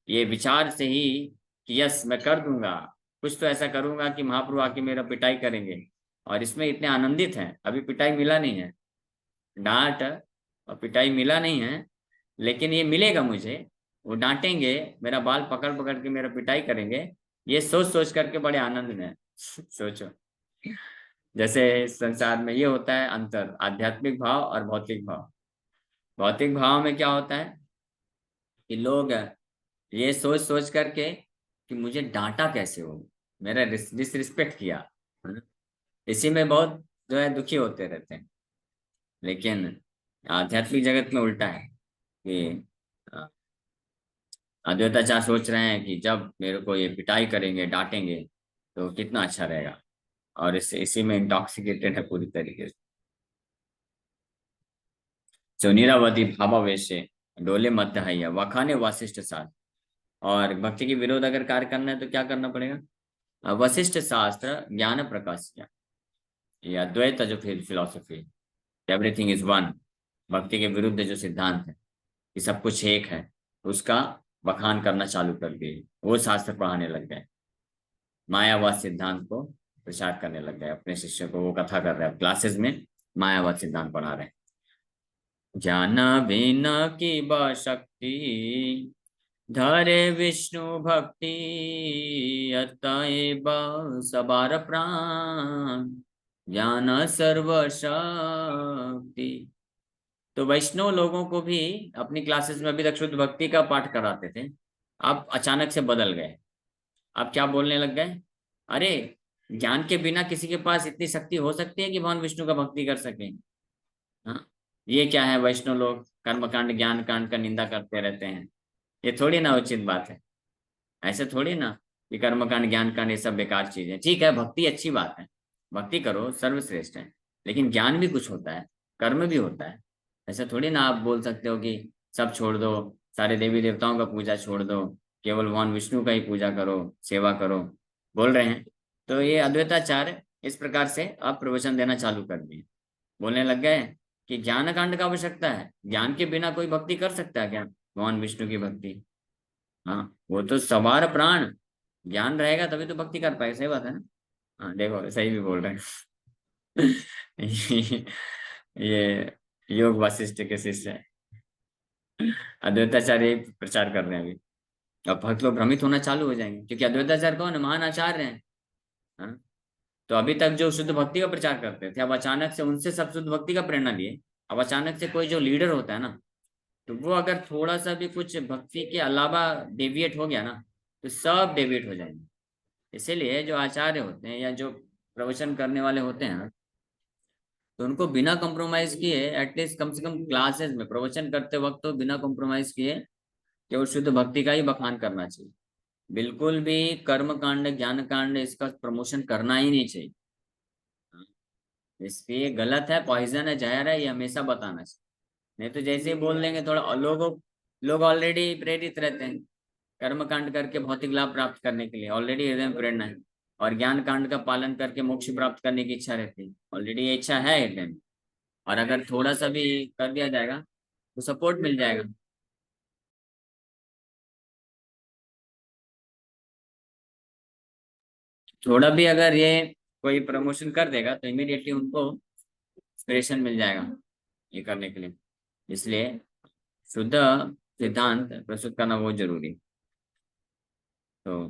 ये विचार से ही कि यस मैं कर दूंगा, कुछ तो ऐसा करूंगा कि महाप्रभु आके मेरा पिटाई करेंगे। और इसमें इतने आनंदित हैं, अभी पिटाई मिला नहीं है, डांट और पिटाई मिला नहीं है, लेकिन ये मिलेगा मुझे। वो डांटेंगे, मेरा बाल पकड़ पकड़ के मेरा पिटाई करेंगे, ये सोच सोच करके बड़े आनंद में है। सोचो, जैसे संसार में ये होता है अंतर, आध्यात्मिक भाव और भौतिक भाव। भौतिक भाव में क्या होता है कि लोग ये सोच सोच करके कि मुझे डांटा कैसे हो, मेरा डिसरिस्पेक्ट किया, है ना? इसी में बहुत जो है दुखी होते रहते हैं। लेकिन आध्यात्मिक जगत में उल्टा है कि अद्वैताचार्य सोच रहे हैं कि जब मेरे को ये पिटाई करेंगे डांटेंगे तो कितना अच्छा रहेगा। और इसी में इंटॉक्सिकेटेड है पूरी तरीके से। जो निरावधि भावावेश से डोले मत है वखाने वासिष्ठ साथ। और भक्ति के विरोध अगर कार्य करना है तो क्या करना पड़ेगा? वशिष्ठ शास्त्र ज्ञान प्रकाश, ये अद्वैत जो फिलोसफी, एवरीथिंग इज वन, भक्ति के विरुद्ध जो सिद्धांत है कि सब कुछ एक है, उसका बखान करना चालू कर दिए। वो शास्त्र पढ़ाने लग गए, मायावाद सिद्धांत को प्रचार करने लग गए अपने शिष्य को। वो कथा कर रहे हैं क्लासेस में, मायावाद सिद्धांत पढ़ा रहे हैं। ज्ञान बिना की बा शक्ति धरे विष्णु भक्ति अतएव सबार प्राण ज्ञान सर्व शक्ति। तो वैष्णव लोगों को भी अपनी क्लासेस में अभी तक शुद्ध भक्ति का पाठ कराते थे, अब अचानक से बदल गए। अब क्या बोलने लग गए? अरे, ज्ञान के बिना किसी के पास इतनी शक्ति हो सकती है कि भगवान विष्णु का भक्ति कर सके? हाँ, ये क्या है, वैष्णव लोग कर्मकांड ज्ञान कांड का निंदा करते रहते हैं, ये थोड़ी ना उचित बात है। ऐसे थोड़ी ना कि कर्मकांड ज्ञान कांड ये सब बेकार चीज है। ठीक है, भक्ति अच्छी बात है, भक्ति करो, सर्वश्रेष्ठ है, लेकिन ज्ञान भी कुछ होता है, कर्म भी होता है। ऐसा थोड़ी ना आप बोल सकते हो कि सब छोड़ दो, सारे देवी देवताओं का पूजा छोड़ दो, केवल भगवान विष्णु का ही पूजा करो, सेवा करो, बोल रहे हैं। तो ये अद्वैताचार्य इस प्रकार से अब प्रवचन देना चालू कर दिए। बोलने लग गए कि ज्ञान कांड का आवश्यकता है, ज्ञान के बिना कोई भक्ति कर सकता है क्या, भगवान विष्णु की भक्ति? हाँ, वो तो सवार प्राण, ज्ञान रहेगा तभी तो भक्ति कर पाएगा, सही बात है ना? हाँ देखो, सही भी बोल रहे हैं। ये योग वशिष्ठ के शिष्य है, अद्वैताचार्य प्रचार कर रहे हैं अभी। अब भक्त लोग भ्रमित होना चालू हो जाएंगे, क्योंकि अद्वैताचार्य कौन है? महान आचार्य हैं। हाँ? तो अभी तक जो शुद्ध भक्ति का प्रचार करते थे, अब अचानक से उनसे सब शुद्ध भक्ति का प्रेरणा लिए। अब अचानक से कोई जो लीडर होता है ना, तो वो अगर थोड़ा सा भी कुछ भक्ति के अलावा डेविएट हो गया ना, तो सब डेविएट हो जाएंगे। इसीलिए जो आचार्य होते हैं या जो प्रवचन करने वाले होते हैं, तो उनको बिना कॉम्प्रोमाइज किए, एटलीस्ट कम से कम क्लासेस में प्रवचन करते वक्त तो बिना कॉम्प्रोमाइज किए केवल शुद्ध भक्ति का ही बखान करना चाहिए। बिल्कुल भी कर्म कांड ज्ञान कांड इसका प्रमोशन करना ही नहीं चाहिए। इसलिए गलत है, पॉइजन है, जहर है, ये हमेशा बताना चाहिए। नहीं तो जैसे ही बोल देंगे थोड़ा, लोग ऑलरेडी प्रेरित रहते हैं कर्म कांड करके भौतिक लाभ प्राप्त करने के लिए, ऑलरेडी हृदय में प्रेरणा है। और ज्ञान कांड का पालन करके मोक्ष प्राप्त करने की इच्छा रहती है, ऑलरेडी ये इच्छा है हृदय में। और अगर थोड़ा सा भी कर दिया जाएगा तो सपोर्ट मिल जाएगा। थोड़ा भी अगर ये कोई प्रमोशन कर देगा तो इमीडिएटली उनको इंस्पिरेशन मिल जाएगा ये करने के लिए। इसलिए शुद्ध सिद्धांत प्रस्तुत करना बहुत जरूरी है। तो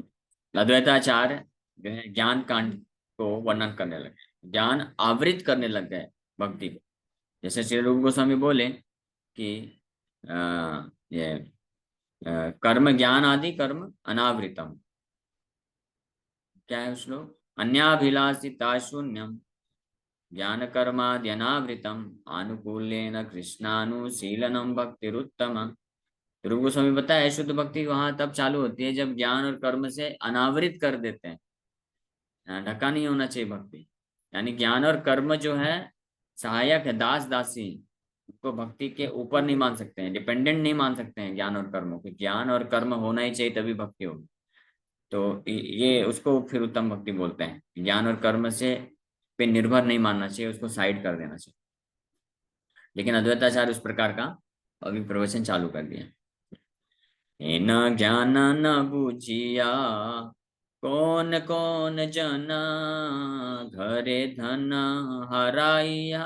अद्वैताचार्य जो है ज्ञान कांड को वर्णन करने लगे, ज्ञान आवृत करने लग गए भक्ति को। जैसे श्री रूप गोस्वामी बोले कि ये कर्म ज्ञान आदि कर्म अनावृतम, क्या है श्लोक, अन्याभिलाषिता शून्यम ज्ञान कर्माद्यनावृतम आनुकूल्येन कृष्णानुशीलनम भक्तिरुत्तम। ध्रुव गोस्वामी बताया शुद्ध भक्ति वहां तब चालू होती है जब ज्ञान और कर्म से अनावृत कर देते हैं। ढका नहीं होना चाहिए भक्ति। यानी ज्ञान और कर्म जो है सहायक है, दास दासी, उसको भक्ति के ऊपर नहीं मान सकते हैं, डिपेंडेंट नहीं मान सकते हैं ज्ञान और कर्मों को। ज्ञान और कर्म होना ही चाहिए तभी भक्ति होगी। तो ये उसको फिर उत्तम भक्ति बोलते हैं। ज्ञान और कर्म से पे निर्भर नहीं मानना चाहिए, उसको साइड कर देना चाहिए। लेकिन अद्वैताचार्य उस प्रकार का अभी प्रवचन चालू कर दिया। न ज्ञान न बुझिया कौन कौन जना घरे धन हराइया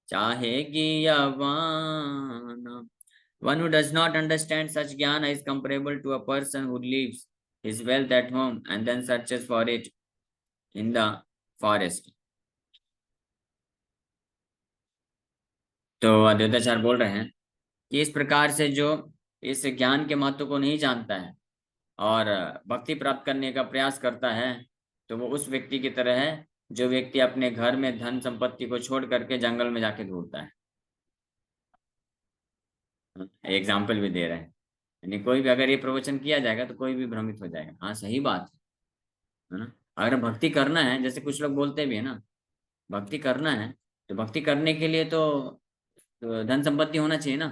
चाहे गियावान। One who does not understand such jnana is comparable to a person who leaves his wealth at home and then searches for it in the forest. तो अद्वैताचार्य बोल रहे हैं कि इस प्रकार से जो इस ज्ञान के महत्व को नहीं जानता है और भक्ति प्राप्त करने का प्रयास करता है, तो वो उस व्यक्ति की तरह है जो व्यक्ति अपने घर में धन संपत्ति को छोड़ करके जंगल में जाके ढूंढता है। एग्जाम्पल भी दे रहे हैं। यानी कोई भी अगर ये प्रवचन किया जाएगा तो कोई भी भ्रमित हो जाएगा। हाँ सही बात है ना। अगर भक्ति करना है, जैसे कुछ लोग बोलते भी है ना, भक्ति करना है तो भक्ति करने के लिए तो धन संपत्ति होना चाहिए ना।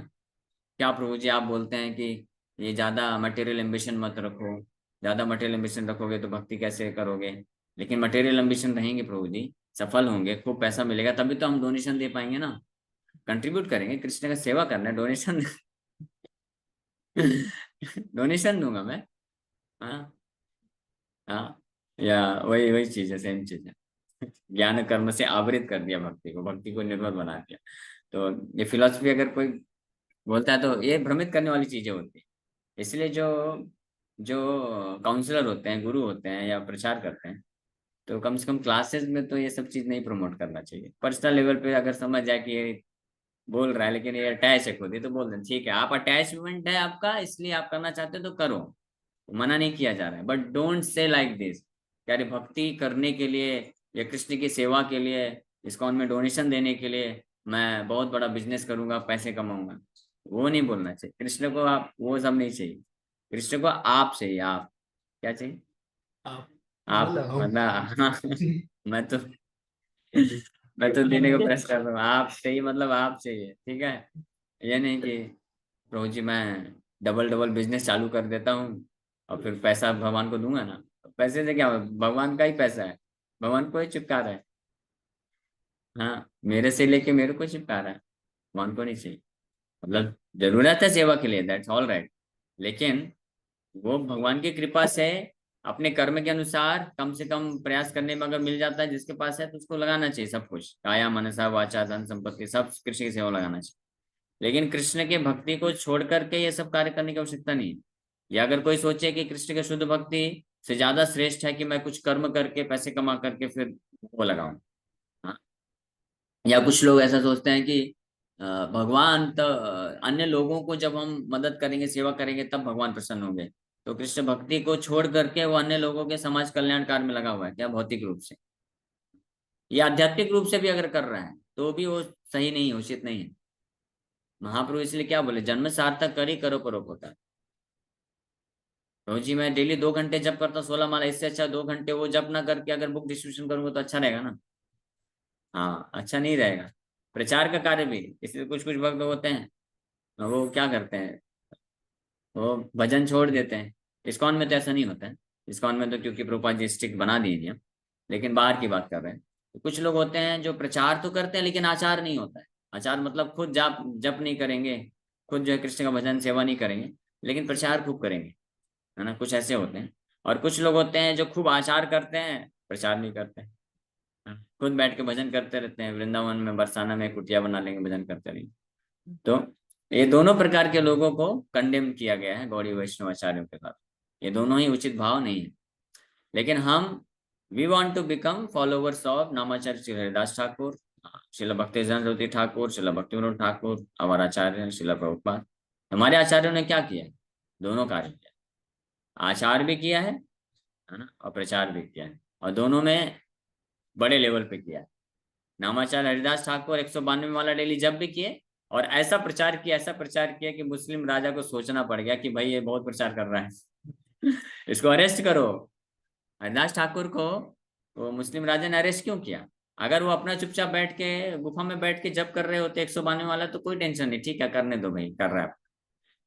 क्या प्रभु जी आप बोलते हैं कि ये ज्यादा मटेरियल एम्बिशन मत रखो, ज्यादा मटेरियल एम्बिशन रखोगे तो भक्ति कैसे करोगे। लेकिन मटेरियल एम्बिशन रहेंगे प्रभु जी, सफल होंगे, खूब पैसा मिलेगा, तभी तो हम डोनेशन दे पाएंगे ना, कंट्रीब्यूट करेंगे। कृष्ण का सेवा करना है, डोनेशन डोनेशन दूंगा मैं। हाँ हाँ, या वही वही चीज है, सेम चीज है। ज्ञान कर्म से आवृत कर दिया भक्ति को, भक्ति को निर्मल बना दिया। तो ये फिलॉसफी अगर कोई बोलता है तो ये भ्रमित करने वाली चीजें होती है। इसलिए जो जो काउंसलर होते हैं, गुरु होते हैं या प्रचार करते हैं, तो कम से कम क्लासेस में तो ये सब चीज नहीं प्रमोट करना चाहिए। पर्सनल लेवल पे अगर समझ जाए कि ये बोल रहा है लेकिन ये अटैच है खुद ही, तो बोल दें ठीक है, आप अटैचमेंट है आपका इसलिए आप करना चाहते हो तो करो, मना नहीं किया जा रहा है। But don't say like this, यार भक्ति करने के लिए या कृष्ण की सेवा के लिए, इस्कॉन में डोनेशन देने के लिए मैं बहुत बड़ा बिजनेस करूंगा, पैसे कमाऊंगा, वो नहीं बोलना चाहिए। कृष्ण को आप वो सब नहीं चाहिए। कृष्ण को आप चाहिए, आप क्या चाहिए, आप आप मतलब मतलब मैं तो मैं तो देने को प्रयास कर रहा हूँ, आप चाहिए मतलब आप चाहिए, ठीक है। ये नहीं कि प्रभु जी मैं डबल डबल बिजनेस चालू कर देता हूँ और फिर पैसा भगवान को दूंगा ना। पैसे से क्या होगा? भगवान का ही पैसा है, भगवान को ही चिपका रहा है। हाँ, मेरे से लेके मेरे को चिपका रहा है, भगवान को नहीं चाहिए। मतलब जरूरत है सेवा के लिए, दैट्स ऑल राइट। लेकिन वो भगवान की कृपा से अपने कर्म के अनुसार कम से कम प्रयास करने में अगर मिल जाता है, जिसके पास है तो उसको लगाना चाहिए सब कुछ, काया मनसा वाचा धन संपत्ति सब कृष्ण की सेवा लगाना चाहिए। लेकिन कृष्ण के भक्ति को छोड़ करके ये सब कार्य करने की आवश्यकता नहीं है। या अगर कोई सोचे कि कृष्ण के शुद्ध भक्ति से ज्यादा श्रेष्ठ है कि मैं कुछ कर्म करके पैसे कमा करके फिर वो लगाऊं। हाँ, या कुछ लोग ऐसा सोचते हैं कि भगवान तो अन्य लोगों को जब हम मदद करेंगे, सेवा करेंगे तब भगवान प्रसन्न होंगे। तो कृष्ण भक्ति को छोड़ करके वो अन्य लोगों के समाज कल्याण कार्य में लगा हुआ है क्या, भौतिक रूप से या आध्यात्मिक रूप से भी अगर कर रहा है तो भी वो सही नहीं है, उचित नहीं है। महाप्रभु इसलिए क्या बोले, जन्म सार्थक कर ही करो परोपकार। रोजी मैं डेली 2 घंटे जप करता हूँ 16 माला, इससे अच्छा 2 घंटे वो जप ना करके अगर बुक डिस्ट्रीब्यूशन करूंगा तो अच्छा रहेगा ना। हाँ, अच्छा नहीं रहेगा। प्रचार का कार्य भी, इसलिए कुछ कुछ भक्त होते हैं, वो क्या करते हैं, वो भजन छोड़ देते हैं। इस्कॉन में तो ऐसा नहीं होता है। इस्कॉन में तो क्योंकि प्रभुपाद जी स्ट्रिक्ट बना दिए नियम, लेकिन बाहर की बात कर रहे हैं। तो कुछ लोग होते हैं जो प्रचार तो करते हैं लेकिन आचार नहीं होता है। आचार मतलब खुद जाप जप नहीं करेंगे, खुद जो है कृष्ण का भजन सेवा नहीं करेंगे, लेकिन प्रचार खूब करेंगे, है ना। कुछ ऐसे होते हैं। और कुछ लोग होते हैं जो खूब आचार करते हैं, प्रचार नहीं करते हैं। खुद बैठ के भजन करते रहते हैं, वृंदावन में बरसाना में कुटिया बना लेंगे, भजन करते रहेंगे। तो ये दोनों प्रकार के लोगों को कंडेम किया गया है गौड़ी वैष्णव आचार्यों के साथ। ये दोनों ही उचित भाव नहीं है। लेकिन हम we want to become followers of Namacharya Shri Haridas Thakur, Srila Bhakti Saraswati Thakur, Srila भक्ति विनोद ठाकुर, हमारे आचार्य शिला प्रभुपाद। हमारे आचार्यों ने क्या किया? दोनों कार्य किया। आचार भी किया है ना, और प्रचार भी किया है, और दोनों में बड़े लेवल पे किया है। नामाचार्य हरिदास ठाकुर 192 वाला डेली जब भी किए, और ऐसा प्रचार किया कि मुस्लिम राजा को सोचना पड़ गया कि भाई ये बहुत प्रचार कर रहा है इसको अरेस्ट करो। हरिदास ठाकुर को वो मुस्लिम राजा ने अरेस्ट क्यों किया? अगर वो अपना चुपचाप बैठ के गुफा में बैठ के जब कर रहे होते 192 वाला, तो कोई टेंशन नहीं, ठीक है करने दो भाई, कर रहा है।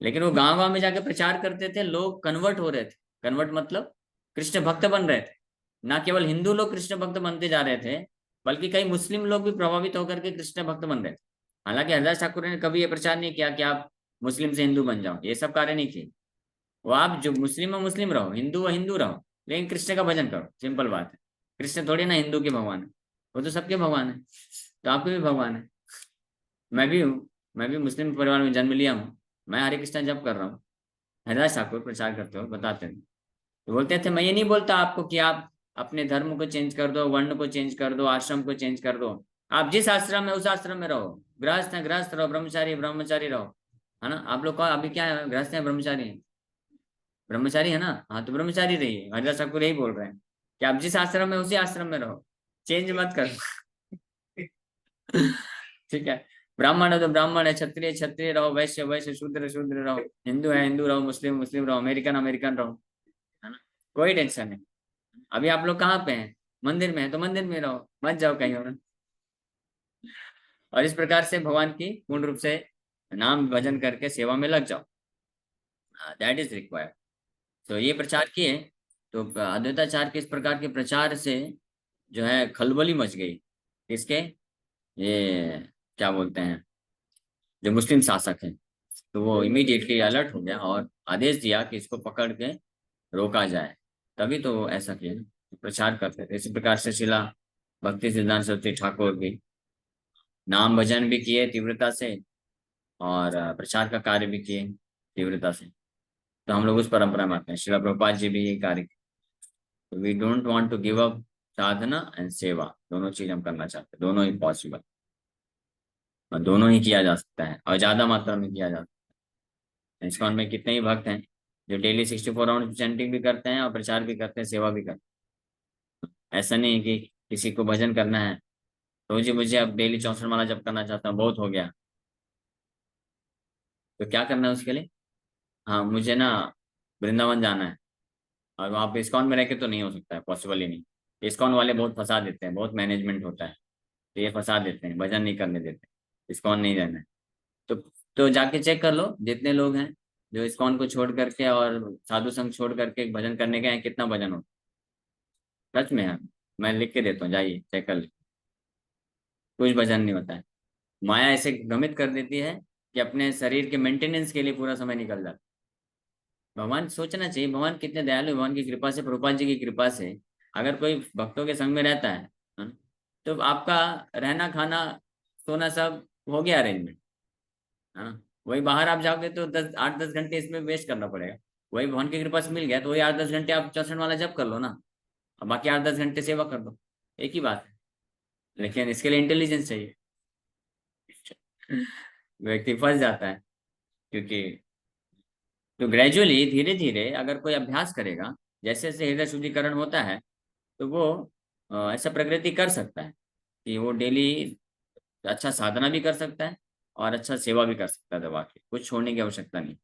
लेकिन वो गांव गांव में जाके प्रचार करते थे, लोग कन्वर्ट हो रहे थे। कन्वर्ट मतलब कृष्ण भक्त बन रहे थे। ना केवल हिंदू लोग कृष्ण भक्त बनते जा रहे थे, बल्कि कई मुस्लिम लोग भी प्रभावित होकर के कृष्ण भक्त बन रहे थे। हालांकि हरदास ठाकुर ने कभी ये प्रचार नहीं किया कि आप मुस्लिम से हिंदू बन जाओ, ये सब कार्य नहीं किए। वो आप जो मुस्लिम है मुस्लिम रहो, हिंदू है हिंदू रहो, लेकिन कृष्ण का भजन करो, सिंपल बात है। कृष्ण थोड़ी ना हिंदू के भगवान है, वो तो सबके भगवान है, तो आपके भी भगवान है। मैं भी हूँ, मैं भी मुस्लिम परिवार में जन्म लिया हूँ। मैं हरे कृष्ण जप कर रहा हूँ। हरिदास ठाकुर प्रचार करते हो बताते हैं, तो बोलते थे मैं ये नहीं बोलता आपको कि आप अपने धर्म को चेंज कर दो, वर्ण को चेंज कर दो, आश्रम को चेंज कर दो। आप जिस आश्रम में उस आश्रम में रहो, गृहस्थ है गृहस्थ रहो, ब्रह्मचारी ब्रह्मचारी रहो, है ना। आप लोग का अभी क्या है, गृहस्थ है ब्रह्मचारी है? ब्रह्मचारी है ना, हाँ तो ब्रह्मचारी रहिए। हरिदास ठाकुर यही बोल रहे हैं कि आप जिस आश्रम में उसी आश्रम में रहो, चेंज मत करो ठीक है। ब्राह्मण है तो ब्राह्मण है, क्षत्रिय क्षत्रिय रहो, वैश्य वैश्य, शूद्र शूद्र रहो, हिंदू है हिंदू रहो, मुस्लिम मुस्लिम रहो, अमेरिकन अमेरिकन रहो, है ना। कोई टेंशन नहीं। अभी आप लोग कहाँ पे हैं? मंदिर में है तो मंदिर में रहो, मत जाओ कहीं और। और इस प्रकार से भगवान की पूर्ण रूप से नाम भजन करके सेवा में लग जाओ, दैट इज रिक्वायर्ड। तो ये प्रचार किए। तो अद्वैताचार्य के इस प्रकार के प्रचार से जो है खलबली मच गई। इसके ये क्या बोलते हैं, जो मुस्लिम शासक हैं, तो वो इमीडिएटली अलर्ट हो गया और आदेश दिया कि इसको पकड़ के रोका जाए। तभी तो वो ऐसा किया, प्रचार करते थे इसी प्रकार से। शिला भक्ति सिद्धांत सरस्वती ठाकुर भी नाम भजन भी किए तीव्रता से, और प्रचार का कार्य भी किए तीव्रता से। तो हम लोग उस परंपरा में आते हैं। शिला प्रभुपाद जी भी यही कार्य किए। We don't want to give up sadhana and seva, दोनों चीज हम करना चाहते हैं, दोनों ही पॉसिबल, और दोनों ही किया जा सकता है, और ज्यादा मात्रा में किया जा सकता है। इस्कॉन में कितने ही भक्त हैं जो डेली 64 आवर्स चैंटिंग भी करते हैं और प्रचार भी करते हैं, सेवा भी करते हैं। ऐसा नहीं है कि किसी को भजन करना है तो जी मुझे अब डेली 64 माला जप करना चाहता हूँ, बहुत हो गया, तो क्या करना है उसके लिए? हाँ मुझे ना वृंदावन जाना है, और वहाँ पे इस्कॉन में रह के तो नहीं हो सकता है, पॉसिबल ही नहीं। इस्कॉन वाले बहुत फंसा देते हैं, बहुत मैनेजमेंट होता है, तो ये फंसा देते हैं, भजन नहीं करने देते, इस्कॉन नहीं रहना है। तो तो जाके चेक कर लो जितने लोग हैं जो इस्कॉन को छोड़ करके और साधु संघ छोड़ करके भजन करने गए हैं, कितना भजन हो। सच में है, मैं लिख के देता हूँ, जाइए चेक कर लीजिए। कुछ भजन नहीं होता है। माया ऐसे भ्रमित कर देती है कि अपने शरीर के मेंटेनेंस के लिए पूरा समय निकल जाता है। भगवान सोचना चाहिए, भगवान कितने दयालु, भगवान की कृपा से, प्रभुपाद जी की कृपा से अगर कोई भक्तों के संग में रहता है, तो आपका रहना खाना सोना सब हो गया अरेंजमेंट, है ना। वही बाहर आप जाओगे तो 8-10 घंटे इसमें वेस्ट करना पड़ेगा। वही भगवान की कृपा से मिल गया तो वही 8-10 घंटे आप 64 वाला जब कर लो ना, और बाकी 8-10 घंटे सेवा कर दो, एक ही बात है। लेकिन इसके लिए इंटेलिजेंस चाहिए व्यक्ति फंस जाता है, क्योंकि तो ग्रेजुअली धीरे धीरे अगर कोई अभ्यास करेगा, जैसे जैसे हृदय शुद्धिकरण होता है, तो वो ऐसा प्रगति कर सकता है कि वो डेली अच्छा साधना भी कर सकता है और अच्छा सेवा भी कर सकता है। दबा के कुछ छोड़ने की आवश्यकता नहीं।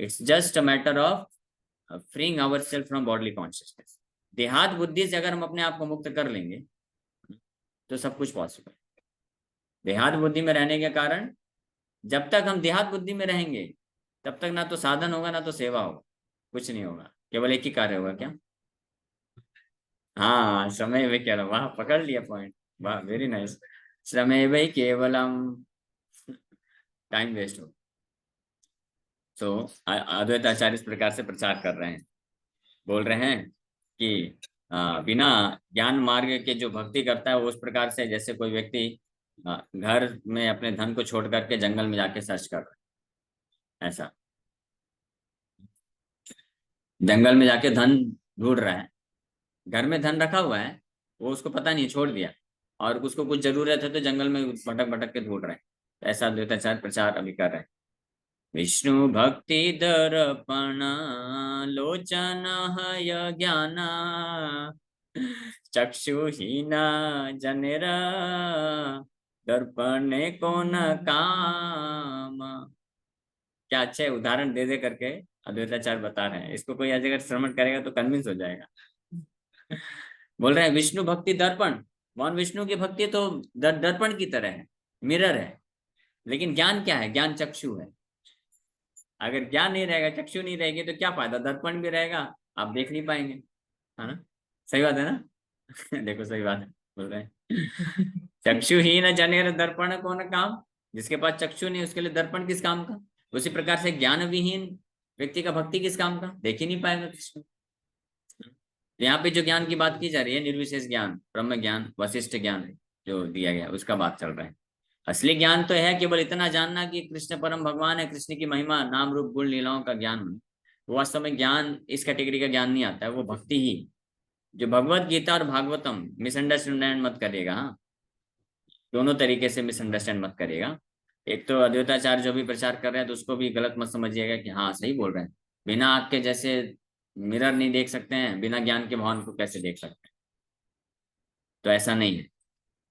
It's just a matter of freeing our self from bodily consciousness. देहात बुद्धि से अगर हम अपने आप को मुक्त कर लेंगे तो सब कुछ पॉसिबल। देहात बुद्धि में रहने के कारण, जब तक हम देहात बुद्धि में रहेंगे तब तक ना तो साधन होगा ना तो सेवा होगा, कुछ नहीं होगा, केवल एक ही कार्य होगा। क्या? हाँ, समय में केवलम, वाह पकड़ लिया पॉइंट, वाह वेरी नाइस। समय वही केवलम, टाइम वेस्ट हो। सो अद्वैत आचार्य इस प्रकार से प्रचार कर रहे हैं, बोल रहे हैं कि बिना ज्ञान मार्ग के जो भक्ति करता है वो उस प्रकार से जैसे कोई व्यक्ति घर में अपने धन को छोड़ करके जंगल में जाके सर्च कर रहा है, ऐसा जंगल में जाके धन ढूंढ रहा है। घर में धन रखा हुआ है, वो उसको पता नहीं, छोड़ दिया, और उसको कुछ जरूरत है तो जंगल में भटक भटक के ढूंढ रहे हैं। तो ऐसा द्वैताचार्य प्रचार अभी कर रहे हैं। विष्णु भक्ति दर्पण लोचन हय ज्ञान चक्षुहीन जनेर दर्पणे को न काम। क्या अच्छे उदाहरण दे दे करके अद्वैताचार्य बता रहे हैं, इसको कोई अगर श्रवण करेगा तो कन्विंस हो जाएगा। बोल रहे हैं विष्णु भक्ति दर्पण, भगवान विष्णु की भक्ति तो दर्पण की तरह है, मिरर है। लेकिन ज्ञान क्या है? ज्ञान चक्षु है। अगर ज्ञान नहीं रहेगा, चक्षु नहीं रहेगी, तो क्या फायदा? दर्पण भी रहेगा, आप देख नहीं पाएंगे, है ना? सही बात है ना? देखो सही बात है, बोल रहे हैं चक्षु ही न जनेर दर्पण कौन काम। जिसके पास चक्षु नहीं उसके लिए दर्पण किस काम का? उसी प्रकार से ज्ञान विहीन व्यक्ति का भक्ति किस काम का? देख ही नहीं पाएगा कृष्ण। यहाँ पे जो ज्ञान की बात की जा रही है, निर्विशेष ज्ञान, ब्रह्म ज्ञान, वशिष्ठ ज्ञान जो दिया गया उसका बात चल रहा है। असली ज्ञान तो है केवल इतना जानना कि कृष्ण परम भगवान है, कृष्ण की महिमा, नाम रूप गुण लीलाओं का ज्ञान। वो वास्तव में ज्ञान इस कैटेगरी का ज्ञान नहीं आता है, वो भक्ति ही। जो भगवत गीता और भागवतम, मिसअंडरस्टैंड मत करिएगा, हाँ, दोनों तरीके से मिसअंडरस्टैंड मत करिएगा। एक तो अद्वैताचार्य जो भी प्रचार कर रहे हैं तो उसको भी गलत मत समझिएगा कि हाँ सही बोल रहे हैं। बिना आँख के जैसे मिरर नहीं देख सकते हैं, बिना ज्ञान के भगवान को कैसे देख सकते हैं? तो ऐसा नहीं है।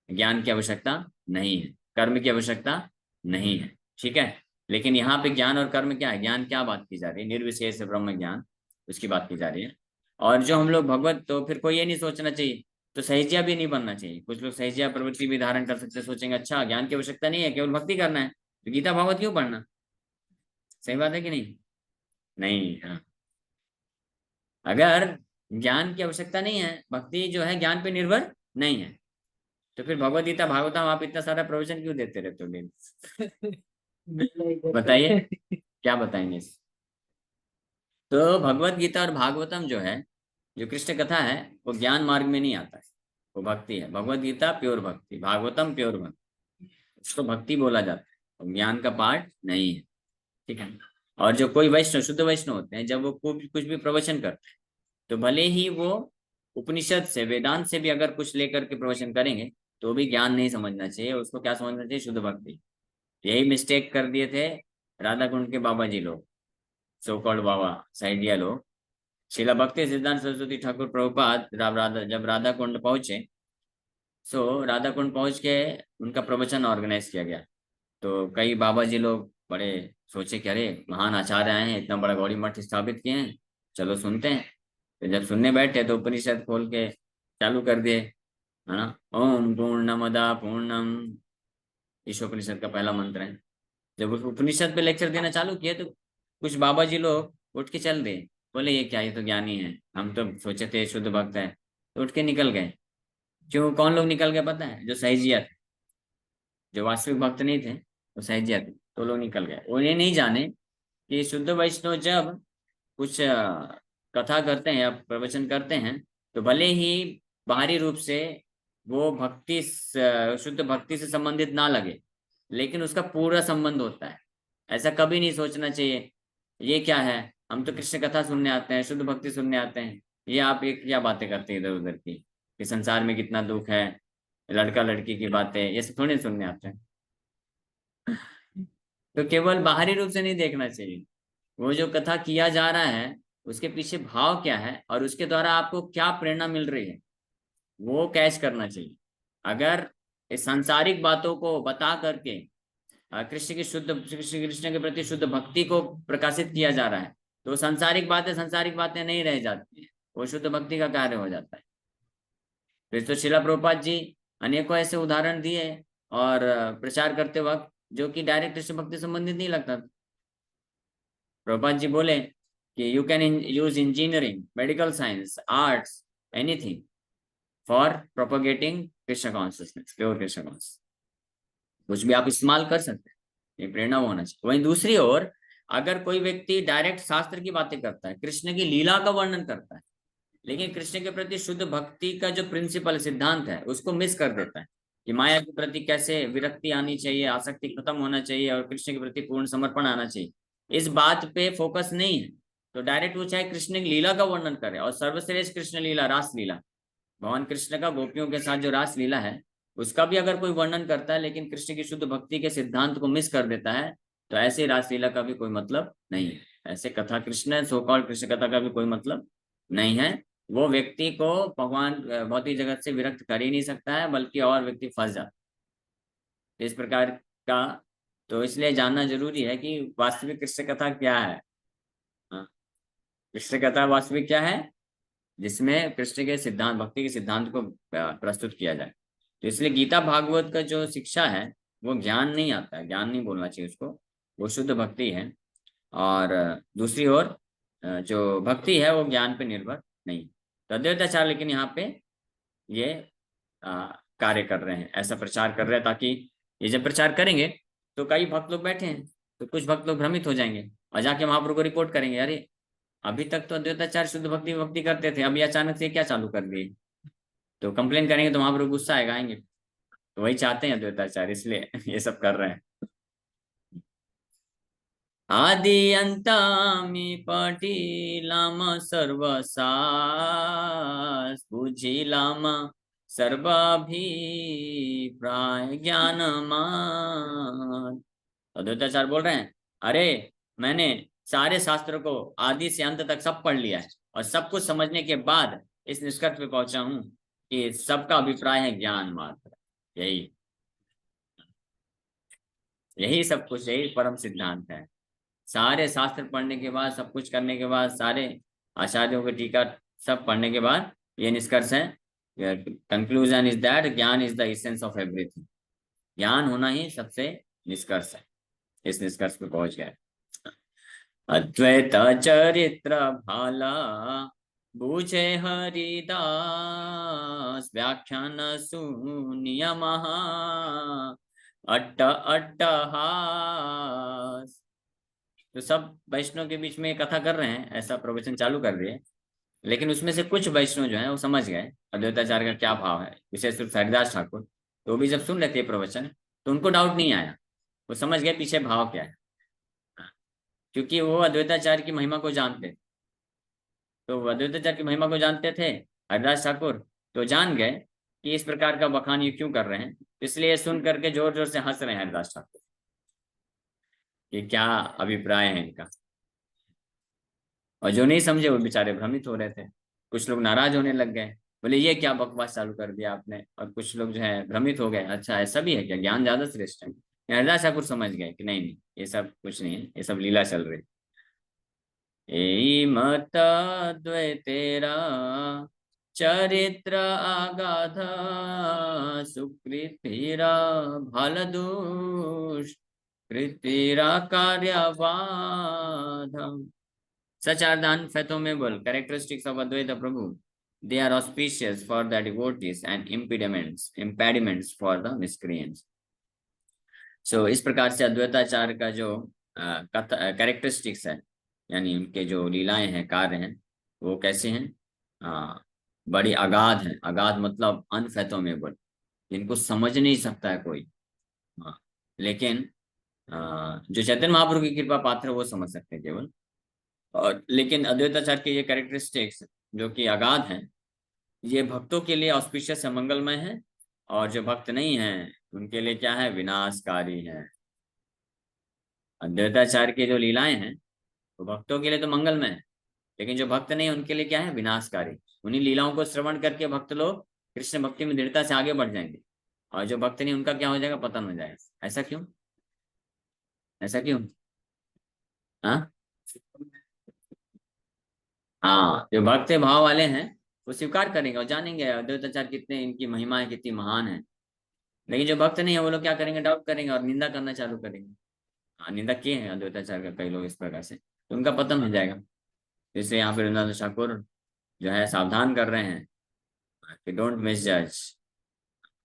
ज्ञान की आवश्यकता नहीं है, कर्म की आवश्यकता नहीं है, ठीक है। लेकिन यहाँ पे ज्ञान और कर्म क्या है? ज्ञान क्या बात की जा रही है? निर्विशेष ब्रह्म ज्ञान, उसकी बात की जा रही है। और जो हम लोग भगवत, तो फिर कोई ये नहीं सोचना चाहिए, तो सहिजिया भी नहीं बनना चाहिए। कुछ लोग सहिजिया प्रवृत्ति भी धारण कर सकते, सोचेंगे अच्छा ज्ञान की आवश्यकता नहीं है, केवल भक्ति करना है, तो गीता भागवत क्यों पढ़ना? सही बात है कि नहीं? नहीं, हाँ। अगर ज्ञान की आवश्यकता नहीं है, भक्ति जो है ज्ञान पे निर्भर नहीं है, तो फिर भगवत गीता भागवतम आप इतना सारा प्रवचन क्यों देते रहते हो डेली? बताइए, क्या बताएंगे इस? तो भगवत गीता और भागवतम जो है, जो कृष्ण कथा है, वो ज्ञान मार्ग में नहीं आता है, वो भक्ति है। भगवत गीता प्योर भक्ति, भागवतम प्योर भक्ति, उसको भक्ति बोला जाता है, वो ज्ञान का पार्ट नहीं है, ठीक है। और जो कोई वैष्णव, शुद्ध वैष्णव होते हैं, जब वो कुछ भी प्रवचन करते हैं, तो भले ही वो उपनिषद से, वेदांत से भी अगर कुछ लेकर के प्रवचन करेंगे, तो भी ज्ञान नहीं समझना चाहिए, उसको क्या समझना चाहिए? शुद्ध भक्ति। यही मिस्टेक कर दिए थे राधा कुंड के बाबा जी लोग, सो कॉल्ड बाबा, साइडिया लोग। शिला भक्ति सिद्धांत सरस्वती ठाकुर प्रभुपाद जब राधा कुंड पहुंचे, सो राधा कुंड पहुंच के उनका प्रवचन ऑर्गेनाइज किया गया। तो कई बाबा जी लोग बड़े सोचे कि अरे महान आचार्य आए हैं, इतना बड़ा गौड़ी मठ स्थापित किए हैं, चलो सुनते हैं। तो जब सुनने बैठे तो उपनिषद खोल के चालू कर दिए, है ना, ओम पूर्णमदा पूर्णम, ईशोपनिषद का पहला मंत्र है। जब उस उपनिषद पे लेक्चर देना चालू किए तो कुछ बाबा जी लोग उठ के चल दिए, बोले ये क्या, ये तो ज्ञानी है, हम तो सोचे थे शुद्ध भक्त है, तो उठ के निकल गए। क्यों? कौन लोग निकल गए पता है? जो सहिजिया थे, जो वास्तविक भक्त नहीं थे, वो सहिजिया थे, तो लोग निकल गए। उन्हें नहीं जाने कि शुद्ध वैष्णव जब कुछ कथा करते हैं या प्रवचन करते हैं, तो भले ही बाहरी रूप से वो भक्ति शुद्ध भक्ति से संबंधित ना लगे, लेकिन उसका पूरा संबंध होता है। ऐसा कभी नहीं सोचना चाहिए ये क्या है, हम तो कृष्ण कथा सुनने आते हैं, शुद्ध भक्ति सुनने आते हैं, ये आप एक क्या बातें करते हैं इधर उधर की, कि संसार में कितना दुख है, लड़का लड़की की बातें, ये सब थोड़ी सुनने आते हैं। तो केवल बाहरी रूप से नहीं देखना चाहिए, वो जो कथा किया जा रहा है उसके पीछे भाव क्या है और उसके द्वारा आपको क्या प्रेरणा मिल रही है, वो कैच करना चाहिए। अगर इस सांसारिक बातों को बता करके कृष्ण के प्रति शुद्ध भक्ति को प्रकाशित किया जा रहा है, तो सांसारिक बातें नहीं रह जाती है, वो शुद्ध भक्ति का कार्य हो जाता है। फिर तो शिला प्रभुपाद जी अनेकों ऐसे उदाहरण दिए, और प्रचार करते वक्त, जो कि डायरेक्ट कृष्ण भक्ति संबंधित नहीं लगता था। प्रभुपाद जी बोले कि you can use engineering, medical science, arts, anything for propagating Krishna consciousness, pure Krishna consciousness. कुछ भी आप इस्तेमाल कर सकते हैं, ये प्रेरणा वो होना चाहिए। वहीं दूसरी ओर अगर कोई व्यक्ति डायरेक्ट शास्त्र की बातें करता है, कृष्ण की लीला का वर्णन करता है, लेकिन कृष्ण के प्रति शुद्ध भक्ति का जो प्रिंसिपल सिद्धांत है उसको मिस कर देता है, कि माया के प्रति कैसे विरक्ति आनी चाहिए, आसक्ति खत्म होना चाहिए और कृष्ण के प्रति पूर्ण समर्पण आना चाहिए, इस बात पे फोकस नहीं है, तो डायरेक्ट वो चाहे कृष्ण की लीला का वर्णन करे, और सर्वश्रेष्ठ कृष्ण लीला रास लीला, भगवान कृष्ण का गोपियों के साथ जो रास लीला है उसका भी अगर कोई वर्णन करता है लेकिन कृष्ण की शुद्ध भक्ति के सिद्धांत को मिस कर देता है, तो ऐसे रासलीला का भी कोई मतलब नहीं है। ऐसे कथा कृष्ण, सो कॉल्ड कृष्ण कथा का भी कोई मतलब नहीं है। वो व्यक्ति को भगवान भौतिक जगत से विरक्त कर ही नहीं सकता है, बल्कि और व्यक्ति फंस जाता है इस प्रकार का। तो इसलिए जानना जरूरी है कि वास्तविक कृष्ण कथा क्या है। हाँ, कृष्ण कथा वास्तविक क्या है, जिसमें कृष्ण के सिद्धांत, भक्ति के सिद्धांत को प्रस्तुत किया जाए। तो इसलिए गीता भागवत का जो शिक्षा है वो ज्ञान नहीं आता है, ज्ञान नहीं बोलना चाहिए उसको, वो शुद्ध भक्ति है। और दूसरी ओर जो भक्ति है वो ज्ञान पे निर्भर नहीं। तो अद्वैताचार्य लेकिन यहाँ पे ये कार्य कर रहे हैं, ऐसा प्रचार कर रहे हैं, ताकि ये जब प्रचार करेंगे तो कई भक्त लोग बैठे हैं, तो कुछ भक्त लोग भ्रमित हो जाएंगे और जाके महाप्रभु को रिपोर्ट करेंगे, अरे अभी तक तो अद्वैताचार्य शुद्ध भक्ति भक्ति करते थे, अभी अचानक से क्या चालू कर दिए। तो कंप्लेन करेंगे तो महाप्रभु गुस्सा आएगा, आएंगे। तो वही चाहते हैं अद्वैताचार्य, इसलिए ये सब कर रहे हैं। आदि अंतामि पठिलाम सर्वसास बुझिलाम सर्वाभिप्राय ज्ञानमान। अद्वैताचार्य बोल रहे हैं, अरे मैंने सारे शास्त्रों को आदि से अंत तक सब पढ़ लिया है, और सब कुछ समझने के बाद इस निष्कर्ष पे पहुंचा हूं कि सबका अभिप्राय है ज्ञान मात्र। यही यही सब कुछ, यही परम सिद्धांत है। सारे शास्त्र पढ़ने के बाद, सब कुछ करने के बाद, सारे आचार्यों की टीका सब पढ़ने के बाद ये निष्कर्ष है, कंक्लूजन इज दैट ज्ञान is the essence of everything. ज्ञान होना ही सबसे निष्कर्ष है। इस निष्कर्ष पे पहुंच गए। अद्वैत चरित्र भाला बूझे हरिदास, व्याख्यान सुनिय महा अट्ट अट्टहास। तो सब वैष्णव के बीच में कथा कर रहे हैं, ऐसा प्रवचन चालू कर दिए, लेकिन उसमें से कुछ वैष्णव जो है वो समझ गए अद्वैताचार्य का क्या भाव है, विशेष रूप से हरिदास ठाकुर। तो वो भी जब सुन रहे थे प्रवचन तो उनको डाउट नहीं आया, वो समझ गए पीछे भाव क्या है, क्योंकि वो अद्वैताचार्य की महिमा को जानते थे। तो वो अद्वैताचार्य की महिमा को जानते थे हरिदास ठाकुर, तो जान गए कि इस प्रकार का बखान ये क्यों कर रहे हैं। इसलिए सुन करके जोर जोर से हंस रहे हैं हरिदास ठाकुर कि क्या अभिप्राय है इनका। और जो नहीं समझे वो बेचारे भ्रमित हो रहे थे, कुछ लोग नाराज होने लग गए, बोले ये क्या बकवास चालू कर दिया आपने। और कुछ लोग जो है भ्रमित हो गए, अच्छा ऐसा भी है क्या, ज्ञान ज्यादा श्रेष्ठ है। हरिदास ठाकुर समझ गए कि नहीं नहीं, ये सब कुछ नहीं है, ये सब लीला चल रही। यही मत द्वैतेरा चरित्र आगाध, सुकृतिरा भल दुष्कृतिरा कार्यवाधम। Such are the unfathomable characteristics of Advaita Prabhu. They are auspicious for the devotees and impediments for the miscreants. So इस प्रकार से अद्वैताचार्य का जो कैरेक्टरिस्टिक्स है, यानी उनके जो लीलाएं हैं, कार्य हैं, वो कैसे हैं, बड़ी अगाध है। अगाध मतलब अनफैथोमेबल, जिनको समझ नहीं सकता है कोई। हाँ, लेकिन जो चैतन्य महाप्रभु की कृपा पात्र है वो समझ सकते हैं केवल। और लेकिन अद्वैताचार्य के ये कैरेक्टरिस्टिक्स जो कि अगाध हैं, ये भक्तों के लिए ऑस्पिशियस है, मंगलमय है। और जो भक्त नहीं है उनके लिए क्या है, विनाशकारी है। अद्वैताचार्य की जो लीलाएं हैं वो भक्तों के लिए तो मंगलमय है, लेकिन जो भक्त नहीं उनके लिए क्या है, विनाशकारी। उन्हीं लीलाओं को श्रवण करके भक्त लोग कृष्ण भक्ति में दृढ़ता से आगे बढ़ जाएंगे, और जो भक्त नहीं उनका क्या हो जाएगा, पतन हो जाएगा। ऐसा क्यों, ऐसा क्यों? हाँ हाँ, जो भक्त भाव वाले हैं वो स्वीकार करेंगे और जानेंगे अद्वैताचार्य कितने, इनकी महिमाएं कितनी महान है। लेकिन जो भक्त नहीं है वो लोग क्या करेंगे, डाउट करेंगे और निंदा करना चालू करेंगे। हाँ, निंदा किए हैं अद्वैताचार्य का कई लोग इस प्रकार से, तो उनका पतन हो जाएगा। जैसे यहाँ पे वृंदावन ठाकुर जो है सावधान कर रहे हैं कि डोंट मिस जज,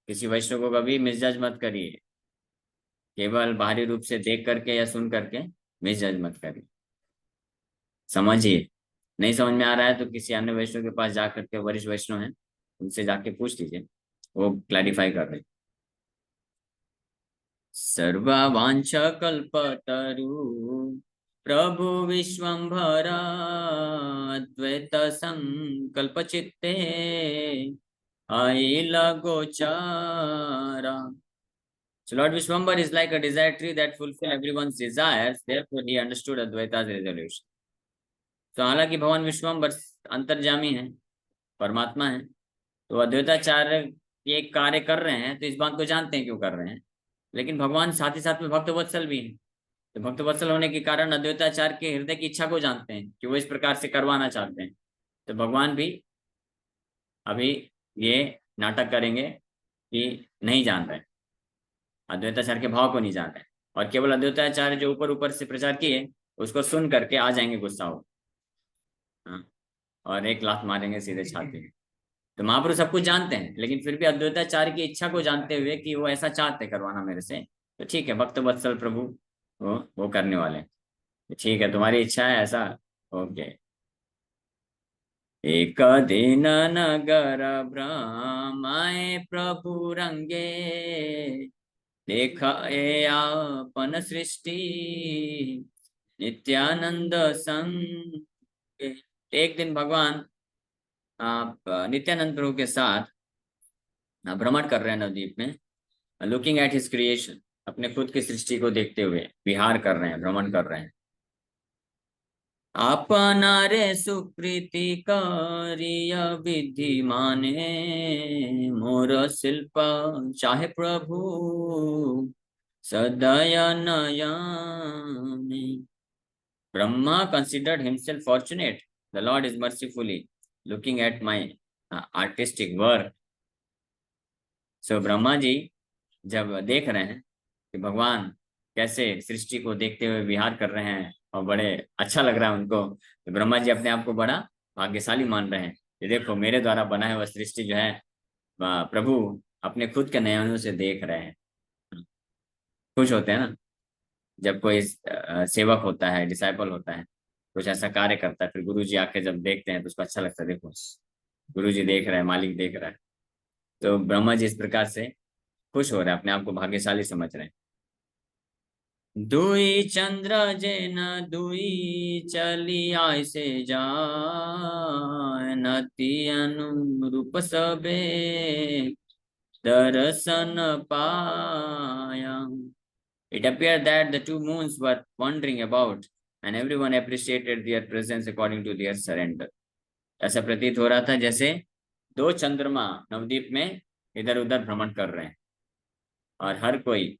किसी वैष्णव को कभी मिस जज मत करिए, केवल बाहरी रूप से देख करके या सुन करके मिस जज मत करिए, समझिए। नहीं समझ में आ रहा है तो किसी अन्य वैष्णव के पास जा करके, वरिष्ठ वैष्णव हैं उनसे जाके पूछ लीजिए, वो क्लैरिफाई कर रहे हैं। सर्ववांछ कल्पतरु प्रभु विश्वम्भरा द्वैत संकल्प चित्ते अइल गोचारा। So Lord Vishwambar is like a desire tree that fulfill everyone's desires. Therefore, he understood Advaita's resolution. तो हालांकि भगवान विश्वम्बर अंतर्जामी है, परमात्मा है, तो अद्वैताचार्य ये कार्य कर रहे हैं तो इस बात को जानते हैं क्यों कर रहे हैं। लेकिन भगवान साथ ही साथ में भक्त वत्सल भी हैं, तो भक्त वत्सल होने के कारण अद्वैताचार्य के हृदय की इच्छा को जानते हैं कि वो इस प्रकार से करवाना चाहते हैं। तो भगवान भी अभी ये नाटक करेंगे कि नहीं जान रहे, अद्वैताचार्य के भाव को नहीं जान रहे, और केवल अद्वैताचार्य जो ऊपर ऊपर से प्रचार किए उसको सुन करके आ जाएंगे गुस्सा हो, हाँ, और एक लात मारेंगे सीधे छाती में। तो महापुरुष सब कुछ जानते हैं, लेकिन फिर भी अद्वैताचार्य की इच्छा को जानते हुए कि वो ऐसा चाहते करवाना मेरे से, तो ठीक है, भक्त वत्सल प्रभु वो करने वाले हैं। तो ठीक है, तुम्हारी इच्छा है ऐसा, ओके। एक दिन नगर भ्रमाए प्रभु रंगे, देखा ए आपन सृष्टि नित्यानंद संग। एक दिन भगवान आप नित्यानंद प्रभु के साथ भ्रमण कर रहे हैं नवद्वीप में, लुकिंग एट हिज क्रिएशन, अपने खुद की सृष्टि को देखते हुए विहार कर रहे हैं, भ्रमण कर रहे हैं। अपना रे सुप्रीति करिय विधि माने, मोर शिल्प चाहे प्रभु सदय नयने। Brahma considered himself fortunate. The Lord is mercifully looking at my artistic work. So Brahma ji जब देख रहे हैं कि भगवान कैसे सृष्टि को देखते हुए विहार कर रहे हैं और बड़े अच्छा लग रहा है उनको, तो ब्रह्मा जी अपने आप को बड़ा भाग्यशाली मान रहे हैं कि देखो मेरे द्वारा बनाया हुआ सृष्टि जो है प्रभु अपने खुद के नयनों से देख रहे हैं। खुश होते हैं ना जब कोई सेवक होता है, डिसाइपल होता है, कुछ ऐसा कार्य करता है, फिर गुरु जी आके जब देखते हैं तो उसको अच्छा लगता है, देखो गुरु जी देख रहे हैं, मालिक देख रहा है। तो ब्रह्मा जी इस प्रकार से खुश हो रहे हैं, अपने आप को भाग्यशाली समझ रहे हैं। दुई चंद्र जेन दुई चली आय से जाय, नति अनुरूप सबे दर्शन पाया। It appeared that the two moons were wandering about, and everyone appreciated their presence according to their surrender. ऐसा प्रतीत हो रहा था जैसे दो चंद्रमा नवद्वीप में इधर उधर भ्रमण कर रहे हैं, और हर कोई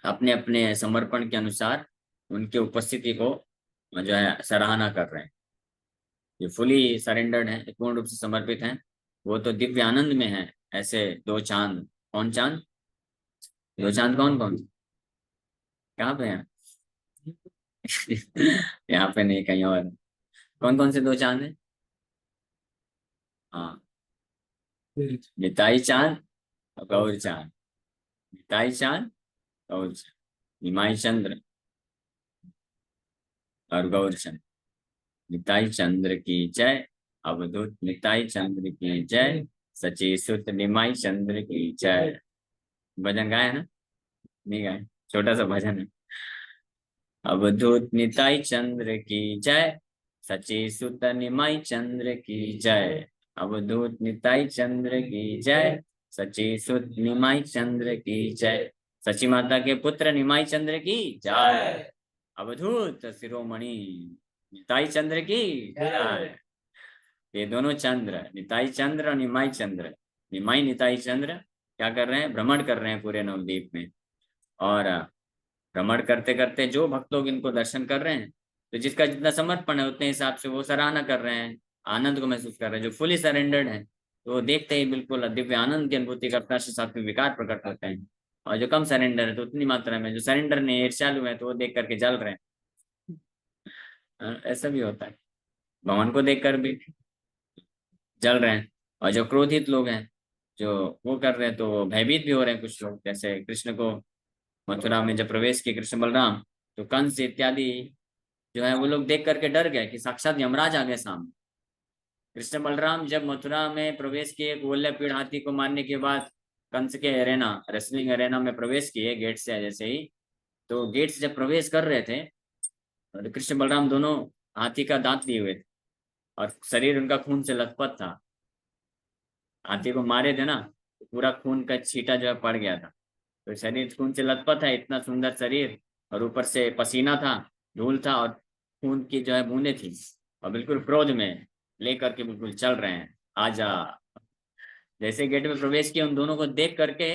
अपने अपने समर्पण के अनुसार उनके उपस्थिति को जो है सराहना कर रहे हैं। ये फुली सरेंडर्ड है, पूर्ण रूप से समर्पित हैं, वो तो दिव्य आनंद में है। ऐसे दो चांद, कौन चांद, दो चांद कौन कौन, कहाँ पे हैं? यहाँ पे नहीं, कहीं और। कौन कौन से दो चांद हैं? हाँ, निताई चांद और गौर चांद। निताई चांद, गौर चांद, निमाई चंद्र और गौर चंद्र। निताई चंद्र की जय, अवधूत निताई चंद्र की जय, सची सुत निमाई चंद्र की जय। भजन गाए ना? नहीं गाए, छोटा सा भजन है। अवधूत निताई चंद्र की जय, सची सुत निमाई चंद्र की जय। अवधूत निताई चंद्र की जय, सची सुत निमाई चंद्र की जय। सची माता के पुत्र निमाई चंद्र की जय। अवधूत शिरोमणि निताई चंद्र की जय। ये दोनों चंद्र, निताई चंद्र और निमाई चंद्र, निमाई निताई चंद्र क्या कर रहे हैं, भ्रमण कर रहे हैं पूरे नवद्वीप में। और भ्रमण करते करते जो भक्त लोग इनको दर्शन कर रहे हैं, तो जिसका जितना समर्पण है उतने हिसाब से वो सराहना कर रहे हैं, आनंद को महसूस कर रहे हैं, जो फुली सरेंडर्ड है। तो वो देखते ही बिल्कुल दिव्य आनंद की अनुभूति करता है, साथ में विकार प्रकट होते हैं। और जो कम सरेंडर है तो उतनी मात्रा में, जो सरेंडर नहीं ईर्ष्यालु है तो वो देख करके जल रहे हैं। ऐसा भी होता है, भगवान को देखकर भी जल रहे हैं। और जो क्रोधित लोग हैं, जो वो कर रहे हैं, तो वो भयभीत भी हो रहे हैं। कुछ लोग जैसे कृष्ण को मथुरा में जब प्रवेश किए कृष्ण बलराम, तो कंस इत्यादि जो है वो लोग देख करके डर गए कि साक्षात यमराज आ गए सामने। कृष्ण बलराम जब मथुरा में प्रवेश किए, गोल्य पीड़ हाथी को मारने के बाद कंस के एरेना, रेसलिंग एरेना में प्रवेश किए गेट से जैसे ही, तो गेट से जब प्रवेश कर रहे थे, और कृष्ण बलराम दोनों हाथी का दांत लिए हुए थे और शरीर उनका खून से लथपथ था। हाथी को मारे थे ना, तो पूरा खून का छींटा जो है पड़ गया था। तो शरीर खून से लथपथ है, इतना सुंदर शरीर, और ऊपर से पसीना था, धूल था, और खून की जो है बूंदें थी, और बिल्कुल क्रोध में लेकर के बिल्कुल चल रहे हैं, आजा। जैसे गेट में प्रवेश किया, उन दोनों को देख करके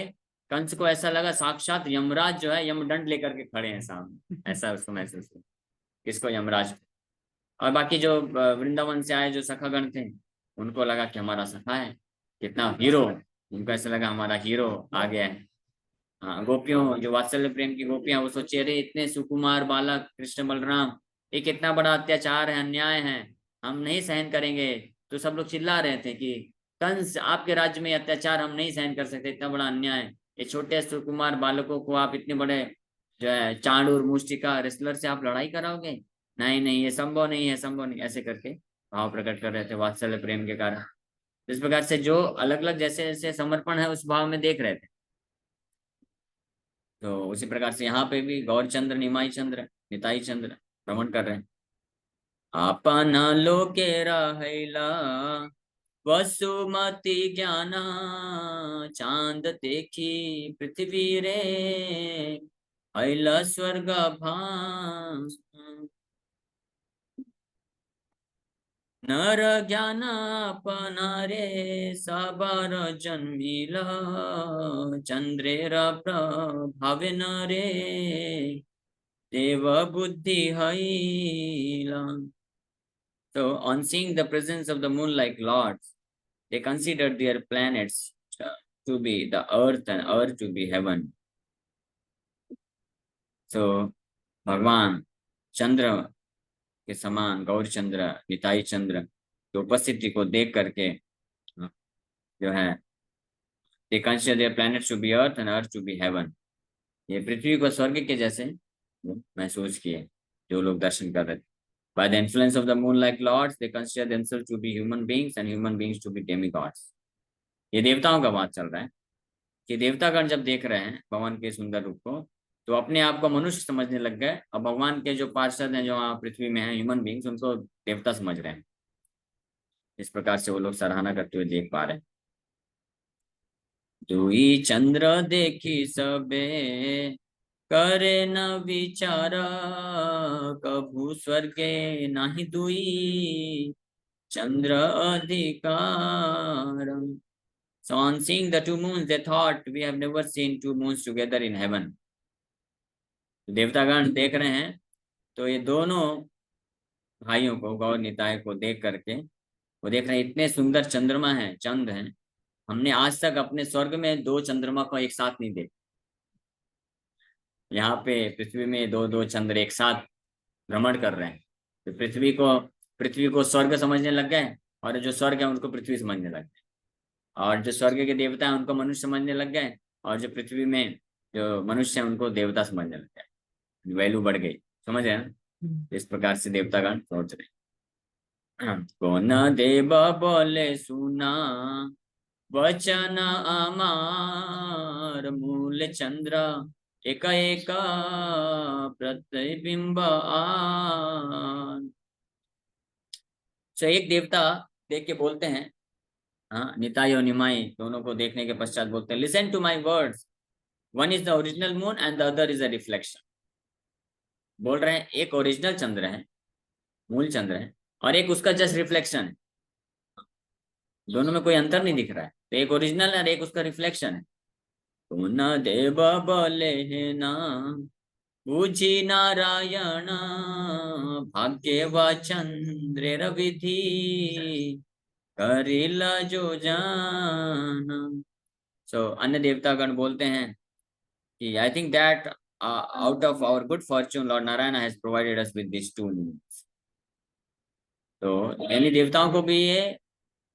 कंस को ऐसा लगा साक्षात यमराज जो है यमदंड लेकर के खड़े हैं सामने, ऐसा उसको महसूस हुआ। किसको? यमराज। और बाकी जो वृंदावन से आए जो सखागण थे, उनको लगा कि हमारा सखा है, कितना हीरो, उनको ऐसा लगा हमारा हीरो आ गया है। हाँ, गोपियों, जो वात्सल्य प्रेम की गोपियां, वो सोचे अरे इतने सुकुमार बालक कृष्ण बलराम, ये कितना बड़ा अत्याचार है, अन्याय है, हम नहीं सहन करेंगे। तो सब लोग चिल्ला रहे थे कि कंस, आपके राज्य में अत्याचार हम नहीं सहन कर सकते, इतना बड़ा अन्याय। ये छोटे सुकुमार बालकों को आप इतने बड़े जो है चांडूर मुष्टिका रेसलर से आप लड़ाई कराओगे? नहीं नहीं, ये संभव नहीं है, संभव नहीं, ऐसे करके भाव प्रकट कर रहे थे वात्सल्य प्रेम के कारण। इस प्रकार से जो अलग अलग जैसे जैसे समर्पण है उस भाव में देख रहे थे। तो उसी प्रकार से यहाँ पे भी गौर चंद्र, निमाई चंद्र, निताई चंद्र भ्रमण कर रहे हैं। आपन लोके रहैला वसुमति ज्ञाना, चांद देखी पृथ्वी रे अइला स्वर्ग भान। नर ज्ञान अपना रे सबर जन्मिला, चंद्रेर प्रभावे न रे देव बुद्धि हैला। So, on seeing the presence of the moon like lords, they considered their planets to be the earth and earth to be heaven. So, भगवान चंद्र के समान गौर चंद्र, निताई चंद्र की उपस्थिति को देख करके जो है, they consider their planets to be earth and earth to be heaven. ये पृथ्वी को स्वर्ग के जैसे महसूस किए जो लोग दर्शन कर रहे थे। By the influence of the moon-like lords, they consider themselves to be human beings and human beings to be demigods. ये देवताओं का बात चल रहा है कि देवतागण जब देख रहे हैं भगवान के सुंदर रूप को, तो अपने आप को मनुष्य समझने लग गए, और भगवान के जो पार्षद हैं जो वहाँ पृथ्वी में हैं, ह्यूमन बींग्स, उनको देवता समझ रहे हैं। इस प्रकार से वो लोग सराहना करते हुए देख पा रहे हैं। दुई चंद्र देखी सबे करे न विचार, कभू स्वर्गे नाही दुई चंद्र अधिकार। So on seeing the two moons, they thought we have never seen two moons together in heaven. देवतागण देख रहे हैं, तो ये दोनों भाइयों को, गौर निताय को देख करके वो देख रहे हैं इतने सुंदर चंद्रमा हैं, चंद्र हैं, हमने आज तक अपने स्वर्ग में दो चंद्रमा को एक साथ नहीं देखा। यहाँ पे पृथ्वी में दो दो चंद्र एक साथ भ्रमण कर रहे हैं। तो पृथ्वी को स्वर्ग समझने लग गए, और जो स्वर्ग है उनको पृथ्वी समझने लग गए, और जो स्वर्ग के देवता हैं उनको मनुष्य समझने लग गए, और जो पृथ्वी में जो मनुष्य हैं उनको देवता समझने लग गए। वैल्यू बढ़ गई, समझ रहे हैं ना? इस प्रकार से देवतागण सोच रहे हैं। कौन देव बोले सुना वचन अमार, मूल चंद्र एक एक प्रतिबिंब आन। तो एक देवता देख के बोलते हैं, हाँ, निताई और निमाई दोनों को देखने के पश्चात बोलते हैं, listen to my words, one is the original moon and the other is a reflection. बोल रहे हैं एक ओरिजिनल चंद्र है, मूल चंद्र है, और एक उसका जस्ट रिफ्लेक्शन है। दोनों में कोई अंतर नहीं दिख रहा है, तो एक ओरिजिनल है और एक उसका रिफ्लेक्शन है। तो न देव बोले है ना बूझी नारायण, भाग्य व चंद्र विधि करिला जो जान। सो अन्य देवतागण बोलते हैं कि I think that out of our good fortune Lord Narayan has provided us with this two moons. तो यानी देवताओं को भी ये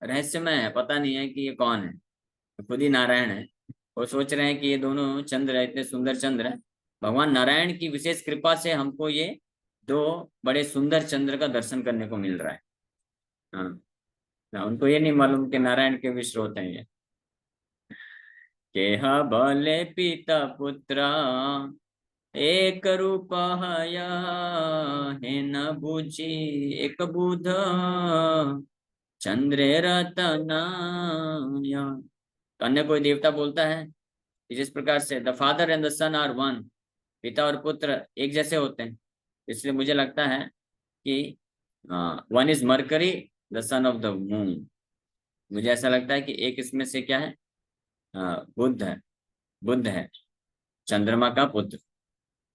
रहस्यमय है, पता नहीं है कि ये कौन है। तो खुद ही नारायण है, वो सोच रहे हैं कि ये दोनों चंद्र है, इतने सुंदर चंद्र है। भगवान नारायण की विशेष कृपा से हमको ये दो बड़े सुंदर चंद्र का दर्शन करने को मिल रहा है। हाँ, उनको ये नहीं मालूम कि नारायण के भी स्रोत हैं ये। केह भले पिता पुत्र एक रूप हया, हे न बुझी एक बुध चंद्रे रतनाया। तो अन्य कोई देवता बोलता है कि जिस प्रकार से the father and the son are one, पिता और पुत्र एक जैसे होते हैं, इसलिए मुझे लगता है कि one is mercury the son of the moon. मुझे ऐसा लगता है कि एक इसमें से क्या है, बुध है। बुध है चंद्रमा का पुत्र,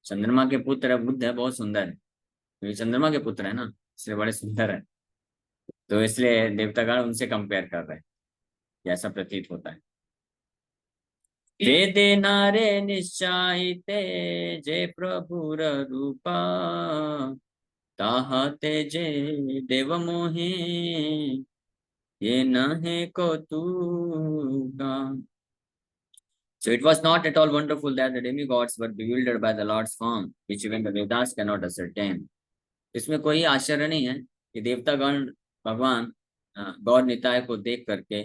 चंद्रमा के पुत्र है बुध है, बहुत सुंदर है क्योंकि चंद्रमा के पुत्र है ना, इसलिए बड़े सुंदर है। तो इसलिए देवतागण उनसे कंपेयर कर रहे हैं, ऐसा प्रतीत होता है। वेदे नारे निश्चायिते जे प्रभुर रूपा, ताहते जे देव मोहे ये नहे कौतुका। So it was not at all wonderful that the demigods were bewildered by the Lord's form, which even the Vedas cannot ascertain. इसमें कोई आश्चर्य नहीं है कि देवतागण भगवान गौर निताय को देख करके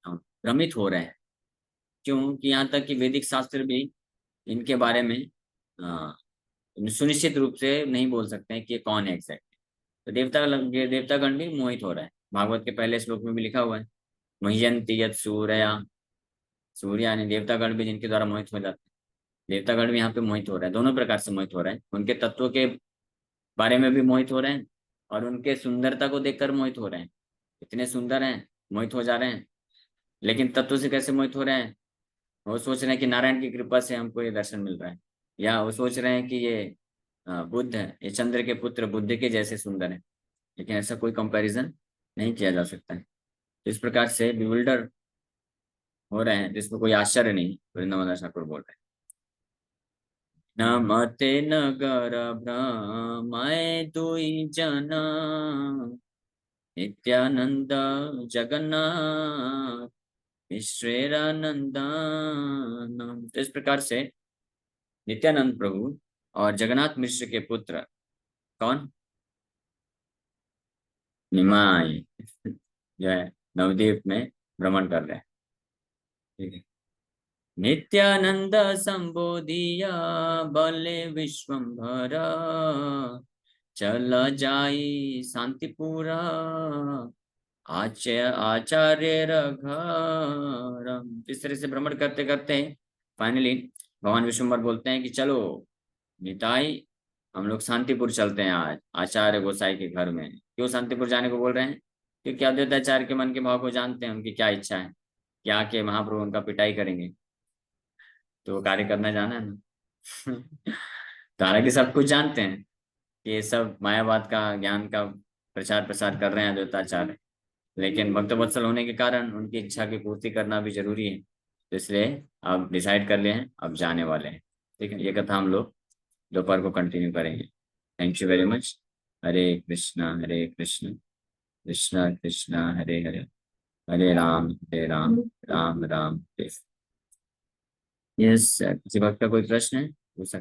भ्रमित हो रहे हैं। क्यों कि यहाँ तक कि वैदिक शास्त्र भी इनके बारे में सुनिश्चित रूप से नहीं बोल सकते हैं कि कौन है एग्जैक्ट। तो देवतागण भी मोहित हो रहा है। भागवत के पहले श्लोक में भी लिखा हुआ है, मह्यंति यत् सूर्या, सूर्य यानी देवतागण भी जिनके द्वारा मोहित हो जाते हैं। देवतागण भी यहाँ पे मोहित हो रहे हैं, दोनों प्रकार से मोहित हो रहे हैं। उनके तत्वों के बारे में भी मोहित हो रहे हैं और उनके सुंदरता को देखकर मोहित हो रहे हैं। इतने सुंदर हैं, मोहित हो जा रहे हैं। लेकिन तत्व से कैसे मोहित हो रहे हैं? वो सोच रहे हैं कि नारायण की कृपा से हमको ये दर्शन मिल रहा है, या वो सोच रहे हैं कि ये बुद्ध है, ये चंद्र के पुत्र बुद्ध के जैसे सुंदर है। लेकिन ऐसा कोई कंपैरिजन नहीं किया जा सकता है। इस प्रकार से बिविल्डर हो रहे हैं, जिसमें कोई आश्चर्य नहीं। वृंदावन ठाकुर बोल रहे हैं, नमते नगर भ्रमय दुई जना, नित्यानंद जगन्नाथ ईश्वरानंदानम। तो इस प्रकार से नित्यानंद प्रभु और जगन्नाथ मिश्र के पुत्र कौन, निमाई, जो है नवद्वीप में भ्रमण कर रहे हैं। ठीक है। नित्यानंद संबोधिया बले विश्वम्भरा, चल जाई शांतिपुरा आचार्य रघरम। इस तरह से भ्रमण करते करते फाइनली भगवान विश्वम्भर बोलते हैं कि चलो निताई, हम लोग शांतिपुर चलते हैं आज आचार्य गोसाई के घर में। क्यों शांतिपुर जाने को बोल रहे हैं? क्योंकि अद्वैताचार्य के मन के भाव को जानते हैं, उनकी क्या इच्छा है, क्या के महाप्रभु उनका पिटाई करेंगे, तो वो कार्य करना जाना है ना। तो हालांकि सब कुछ जानते हैं कि ये सब मायावाद का ज्ञान का प्रचार प्रसार कर रहे हैं अद्वैताचार्य, लेकिन भक्त वत्सल होने के कारण उनकी इच्छा की पूर्ति करना भी जरूरी है। तो इसलिए अब डिसाइड कर लिए हैं, अब जाने वाले हैं। ठीक है, ये कथा हम लोग दोपहर को कंटिन्यू करेंगे। Thank you very much. Hare Krishna Krishna Krishna Hare Hare, Hare Ram Ram Ram Hare. Yes, किसी भक्त का कोई प्रश्न है पूछ सकते हैं।